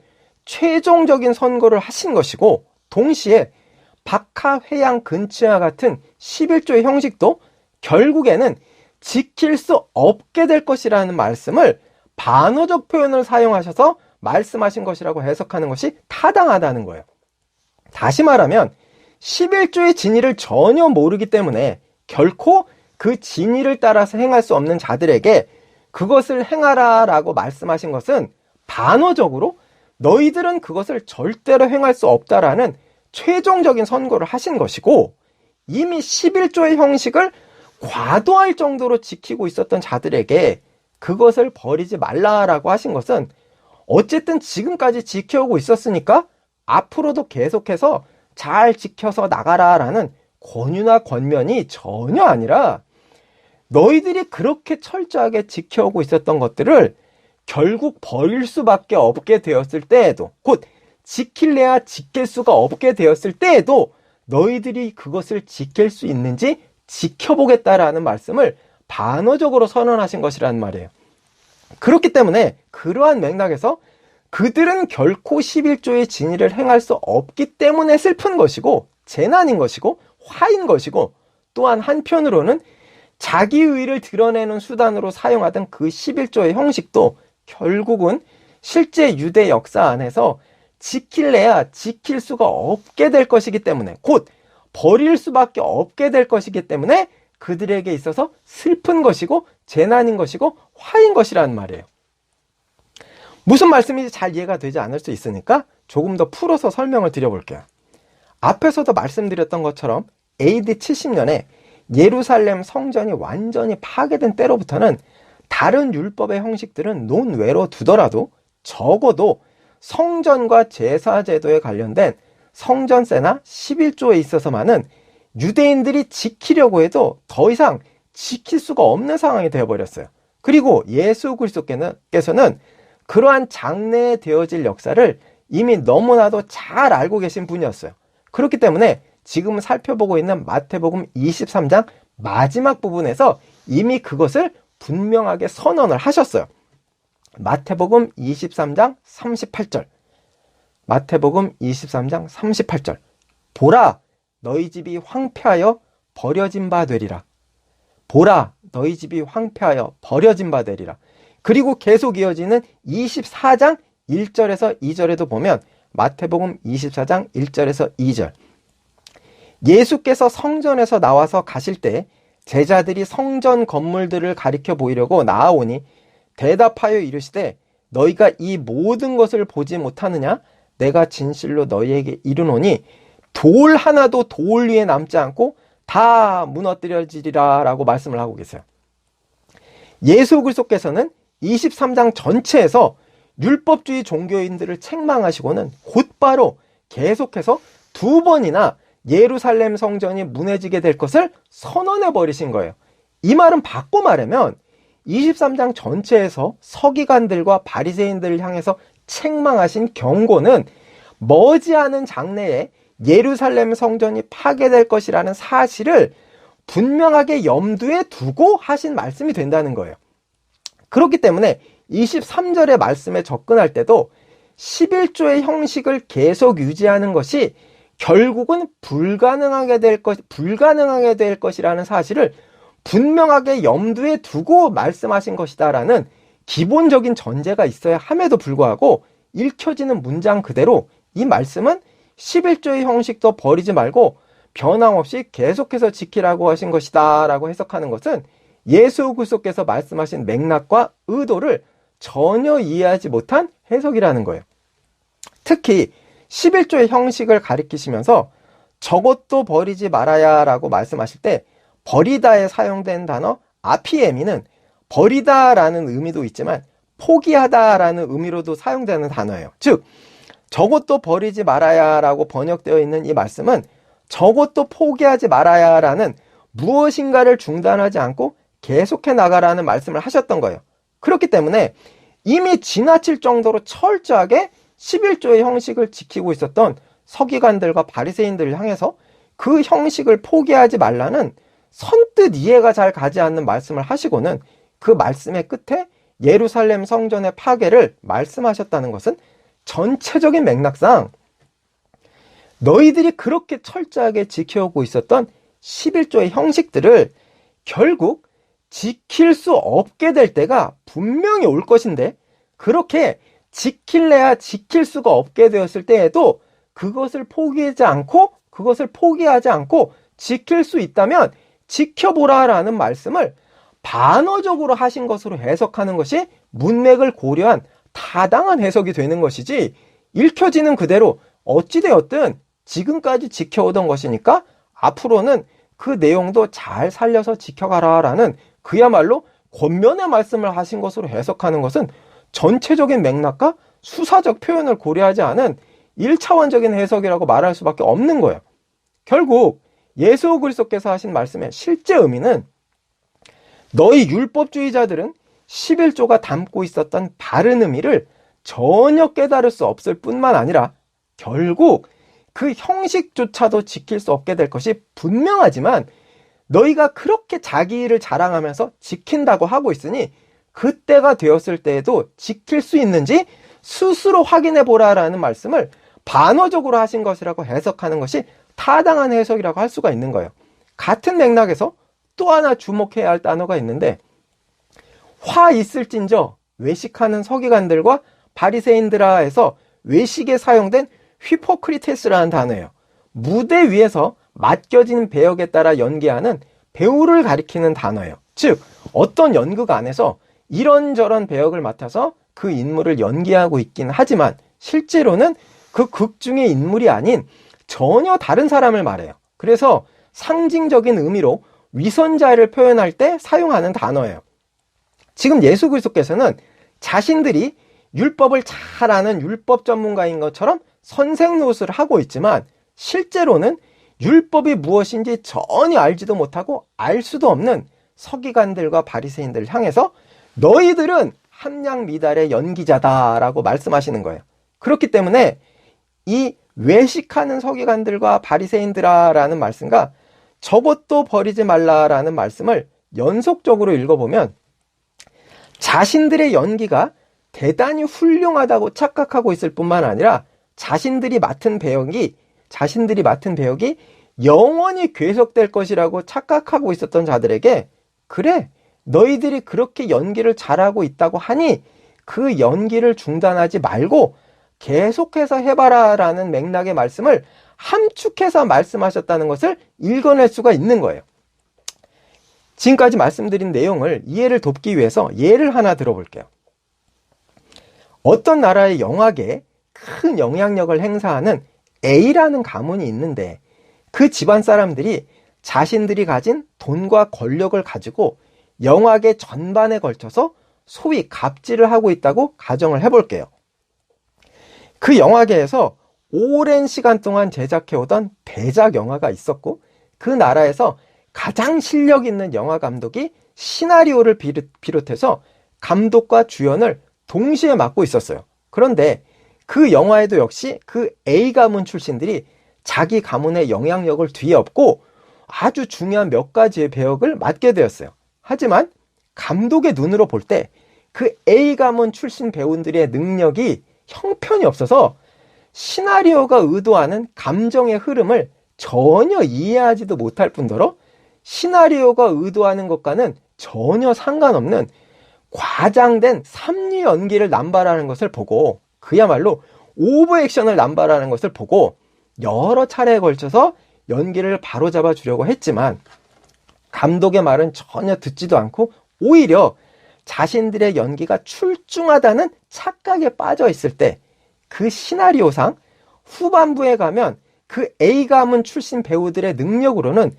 최종적인 선고를 하신 것이고, 동시에 박하회양 근치와 같은 11조의 형식도 결국에는 지킬 수 없게 될 것이라는 말씀을 반어적 표현을 사용하셔서 말씀하신 것이라고 해석하는 것이 타당하다는 거예요. 다시 말하면 11조의 진리를 전혀 모르기 때문에 결코 그 진리를 따라서 행할 수 없는 자들에게 그것을 행하라 라고 말씀하신 것은 반어적으로 너희들은 그것을 절대로 행할 수 없다라는 최종적인 선고를 하신 것이고, 이미 11조의 형식을 과도할 정도로 지키고 있었던 자들에게 그것을 버리지 말라라고 하신 것은 어쨌든 지금까지 지켜오고 있었으니까 앞으로도 계속해서 잘 지켜서 나가라라는 권유나 권면이 전혀 아니라 너희들이 그렇게 철저하게 지켜오고 있었던 것들을 결국 버릴 수밖에 없게 되었을 때에도, 곧 지킬래야 지킬 수가 없게 되었을 때에도 너희들이 그것을 지킬 수 있는지 지켜보겠다라는 말씀을 반어적으로 선언하신 것이라는 말이에요. 그렇기 때문에 그러한 맥락에서 그들은 결코 11조의 진리를 행할 수 없기 때문에 슬픈 것이고 재난인 것이고 화인 것이고, 또한 한편으로는 자기의를 드러내는 수단으로 사용하던 그 11조의 형식도 결국은 실제 유대 역사 안에서 지킬래야 지킬 수가 없게 될 것이기 때문에, 곧 버릴 수밖에 없게 될 것이기 때문에 그들에게 있어서 슬픈 것이고 재난인 것이고 화인 것이라는 말이에요. 무슨 말씀인지 잘 이해가 되지 않을 수 있으니까 조금 더 풀어서 설명을 드려볼게요. 앞에서도 말씀드렸던 것처럼 AD 70년에 예루살렘 성전이 완전히 파괴된 때로부터는 다른 율법의 형식들은 논외로 두더라도 적어도 성전과 제사제도에 관련된 성전세나 11조에 있어서만은 유대인들이 지키려고 해도 더 이상 지킬 수가 없는 상황이 되어버렸어요. 그리고 예수 그리스도께서는 그러한 장래에 되어질 역사를 이미 너무나도 잘 알고 계신 분이었어요. 그렇기 때문에 지금 살펴보고 있는 마태복음 23장 마지막 부분에서 이미 그것을 분명하게 선언을 하셨어요. 마태복음 23장 38절. 마태복음 23장 38절. 보라, 너희 집이 황폐하여 버려진 바 되리라. 보라, 너희 집이 황폐하여 버려진 바 되리라. 그리고 계속 이어지는 24장 1절에서 2절에도 보면 마태복음 24장 1절에서 2절. 예수께서 성전에서 나와서 가실 때 제자들이 성전 건물들을 가리켜 보이려고 나아오니 대답하여 이르시되 너희가 이 모든 것을 보지 못하느냐? 내가 진실로 너희에게 이르노니 돌 하나도 돌 위에 남지 않고 다 무너뜨려지리라 라고 말씀을 하고 계세요. 예수 그리스도께서는 23장 전체에서 율법주의 종교인들을 책망하시고는 곧바로 계속해서 2번이나 예루살렘 성전이 무너지게 될 것을 선언해 버리신 거예요. 이 말은 바꿔 말하면 23장 전체에서 서기관들과 바리새인들을 향해서 책망하신 경고는 머지않은 장래에 예루살렘 성전이 파괴될 것이라는 사실을 분명하게 염두에 두고 하신 말씀이 된다는 거예요. 그렇기 때문에 23절의 말씀에 접근할 때도 11조의 형식을 계속 유지하는 것이 결국은 불가능하게 될 것이라는 사실을 분명하게 염두에 두고 말씀하신 것이다라는 기본적인 전제가 있어야 함에도 불구하고 읽혀지는 문장 그대로 이 말씀은 11조의 형식도 버리지 말고 변함없이 계속해서 지키라고 하신 것이다 라고 해석하는 것은 예수 그리스도께서 말씀하신 맥락과 의도를 전혀 이해하지 못한 해석이라는 거예요. 특히 11조의 형식을 가리키시면서 저것도 버리지 말아야 라고 말씀하실 때 버리다에 사용된 단어 아피에미는 버리다라는 의미도 있지만 포기하다라는 의미로도 사용되는 단어예요. 즉 저것도 버리지 말아야 라고 번역되어 있는 이 말씀은 저것도 포기하지 말아야 라는 무엇인가를 중단하지 않고 계속해 나가라는 말씀을 하셨던 거예요. 그렇기 때문에 이미 지나칠 정도로 철저하게 11조의 형식을 지키고 있었던 서기관들과 바리새인들을 향해서 그 형식을 포기하지 말라는 선뜻 이해가 잘 가지 않는 말씀을 하시고는 그 말씀의 끝에 예루살렘 성전의 파괴를 말씀하셨다는 것은 전체적인 맥락상 너희들이 그렇게 철저하게 지켜오고 있었던 11조의 형식들을 결국 지킬 수 없게 될 때가 분명히 올 것인데, 그렇게 지킬래야 지킬 수가 없게 되었을 때에도 그것을 포기하지 않고 지킬 수 있다면 지켜보라라는 말씀을 반어적으로 하신 것으로 해석하는 것이 문맥을 고려한 타당한 해석이 되는 것이지, 읽혀지는 그대로 어찌되었든 지금까지 지켜오던 것이니까 앞으로는 그 내용도 잘 살려서 지켜가라라는 그야말로 권면의 말씀을 하신 것으로 해석하는 것은 전체적인 맥락과 수사적 표현을 고려하지 않은 1차원적인 해석이라고 말할 수밖에 없는 거예요. 결국 예수 그리스도께서 하신 말씀의 실제 의미는 너희 율법주의자들은 11조가 담고 있었던 바른 의미를 전혀 깨달을 수 없을 뿐만 아니라 결국 그 형식조차도 지킬 수 없게 될 것이 분명하지만, 너희가 그렇게 자기 일을 자랑하면서 지킨다고 하고 있으니 그때가 되었을 때에도 지킬 수 있는지 스스로 확인해 보라라는 말씀을 반어적으로 하신 것이라고 해석하는 것이 타당한 해석이라고 할 수가 있는 거예요. 같은 맥락에서 또 하나 주목해야 할 단어가 있는데, 화 있을진저 외식하는 서기관들과 바리새인들아에서 외식에 사용된 휘포크리테스라는 단어예요. 무대 위에서 맡겨진 배역에 따라 연기하는 배우를 가리키는 단어예요. 즉 어떤 연극 안에서 이런저런 배역을 맡아서 그 인물을 연기하고 있긴 하지만 실제로는 그 극 중의 인물이 아닌 전혀 다른 사람을 말해요. 그래서 상징적인 의미로 위선자를 표현할 때 사용하는 단어예요. 지금 예수 그리스도께서는 자신들이 율법을 잘 아는 율법 전문가인 것처럼 선생 노릇을 하고 있지만, 실제로는 율법이 무엇인지 전혀 알지도 못하고 알 수도 없는 서기관들과 바리새인들을 향해서 너희들은 함량 미달의 연기자다라고 말씀하시는 거예요. 그렇기 때문에 이 외식하는 서기관들과 바리새인들아라는 말씀과 저것도 버리지 말라라는 말씀을 연속적으로 읽어보면 자신들의 연기가 대단히 훌륭하다고 착각하고 있을 뿐만 아니라 자신들이 맡은 배역이 영원히 계속될 것이라고 착각하고 있었던 자들에게, 그래 너희들이 그렇게 연기를 잘하고 있다고 하니 그 연기를 중단하지 말고 계속해서 해봐라 라는 맥락의 말씀을 함축해서 말씀하셨다는 것을 읽어낼 수가 있는 거예요. 지금까지 말씀드린 내용을 이해를 돕기 위해서 예를 하나 들어볼게요. 어떤 나라의 영화계에 큰 영향력을 행사하는 A라는 가문이 있는데, 그 집안 사람들이 자신들이 가진 돈과 권력을 가지고 영화계 전반에 걸쳐서 소위 갑질을 하고 있다고 가정을 해볼게요. 그 영화계에서 오랜 시간 동안 제작해오던 대작 영화가 있었고, 그 나라에서 가장 실력 있는 영화 감독이 시나리오를 비롯해서 감독과 주연을 동시에 맡고 있었어요. 그런데 그 영화에도 역시 그 A 가문 출신들이 자기 가문의 영향력을 뒤엎고 아주 중요한 몇 가지의 배역을 맡게 되었어요. 하지만 감독의 눈으로 볼 때 그 A 가문 출신 배우들의 능력이 형편이 없어서 시나리오가 의도하는 감정의 흐름을 전혀 이해하지도 못할 뿐더러 시나리오가 의도하는 것과는 전혀 상관없는 과장된 삼류 연기를 남발하는 것을 보고, 그야말로 오버액션을 남발하는 것을 보고 여러 차례에 걸쳐서 연기를 바로잡아 주려고 했지만 감독의 말은 전혀 듣지도 않고 오히려 자신들의 연기가 출중하다는 착각에 빠져 있을 때 그 시나리오상 후반부에 가면 그 A 가문 출신 배우들의 능력으로는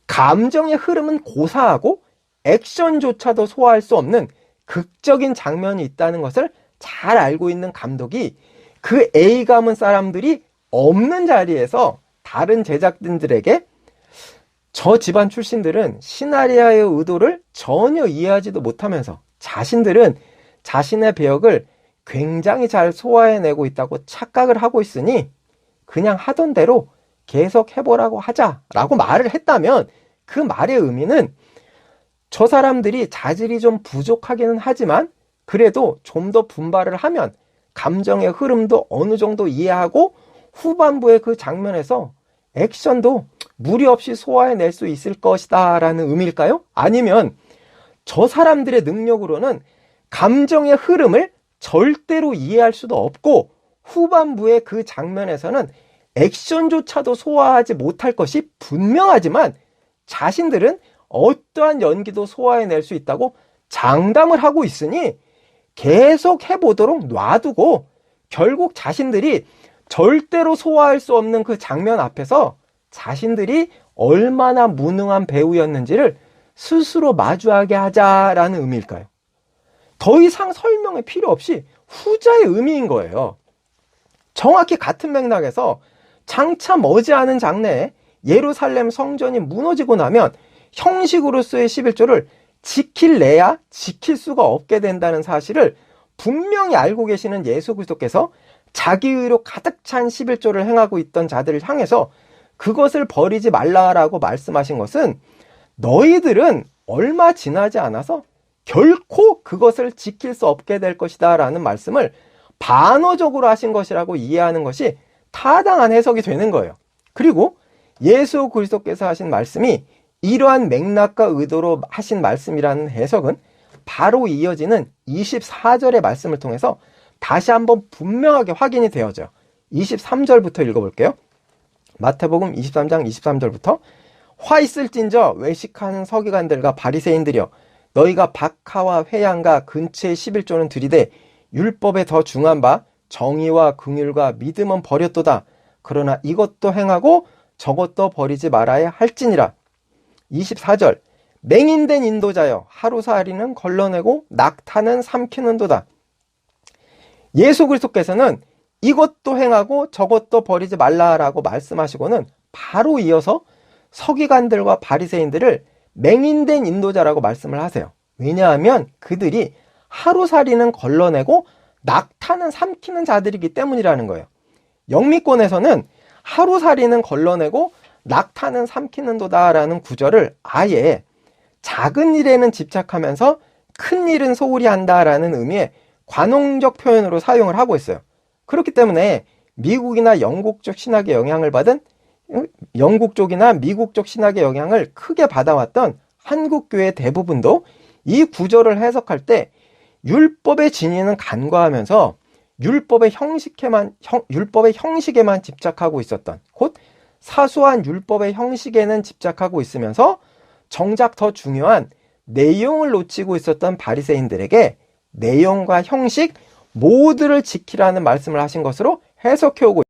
감정의 흐름은 고사하고 액션조차도 소화할 수 없는 극적인 장면이 있다는 것을 잘 알고 있는 감독이 그 A 가문 사람들이 없는 자리에서 다른 제작진들에게 저 집안 출신들은 시나리오의 의도를 전혀 이해하지도 못하면서 자신들은 자신의 배역을 굉장히 잘 소화해내고 있다고 착각을 하고 있으니 그냥 하던 대로 계속 해보라고 하자라고 말을 했다면 그 말의 의미는 저 사람들이 자질이 좀 부족하기는 하지만 그래도 좀 더 분발을 하면 감정의 흐름도 어느 정도 이해하고 후반부의 그 장면에서 액션도 무리 없이 소화해낼 수 있을 것이다 라는 의미일까요? 아니면 저 사람들의 능력으로는 감정의 흐름을 절대로 이해할 수도 없고 후반부의 그 장면에서는 액션조차도 소화하지 못할 것이 분명하지만 자신들은 어떠한 연기도 소화해낼 수 있다고 장담을 하고 있으니 계속 해보도록 놔두고 결국 자신들이 절대로 소화할 수 없는 그 장면 앞에서 자신들이 얼마나 무능한 배우였는지를 스스로 마주하게 하자라는 의미일까요? 더 이상 설명이 필요 없이 후자의 의미인 거예요. 정확히 같은 맥락에서 장차 머지않은 장래에 예루살렘 성전이 무너지고 나면 형식으로서의 11조를 지킬래야 지킬 수가 없게 된다는 사실을 분명히 알고 계시는 예수 그리스도께서 자기의로 가득 찬 11조를 행하고 있던 자들을 향해서 그것을 버리지 말라라고 말씀하신 것은 너희들은 얼마 지나지 않아서 결코 그것을 지킬 수 없게 될 것이다 라는 말씀을 반어적으로 하신 것이라고 이해하는 것이 타당한 해석이 되는 거예요. 그리고 예수 그리스도께서 하신 말씀이 이러한 맥락과 의도로 하신 말씀이라는 해석은 바로 이어지는 24절의 말씀을 통해서 다시 한번 분명하게 확인이 되어져요. 23절부터 읽어볼게요. 마태복음 23장 23절부터 화 있을진저 외식하는 서기관들과 바리새인들이여 너희가 박하와 회양과 근처의 11조는 들이되 율법에 더 중한 바 정의와 긍휼과 믿음은 버렸도다. 그러나 이것도 행하고 저것도 버리지 말아야 할지니라. 24절 맹인된 인도자여 하루살이는 걸러내고 낙타는 삼키는도다. 예수 그리스도께서는 이것도 행하고 저것도 버리지 말라라고 말씀하시고는 바로 이어서 서기관들과 바리새인들을 맹인된 인도자라고 말씀을 하세요. 왜냐하면 그들이 하루살이는 걸러내고 낙타는 삼키는 자들이기 때문이라는 거예요. 영미권에서는 하루살이는 걸러내고 낙타는 삼키는도다라는 구절을 아예 작은 일에는 집착하면서 큰 일은 소홀히 한다라는 의미의 관용적 표현으로 사용을 하고 있어요. 그렇기 때문에 미국이나 영국 쪽 신학의 영향을 받은 영국 쪽이나 미국 쪽 신학의 영향을 크게 받아왔던 한국교회 대부분도 이 구절을 해석할 때 율법의 진리는 간과하면서 율법의 형식에만 집착하고 있었던, 곧 사소한 율법의 형식에는 집착하고 있으면서 정작 더 중요한 내용을 놓치고 있었던 바리새인들에게 내용과 형식 모두를 지키라는 말씀을 하신 것으로 해석해 오고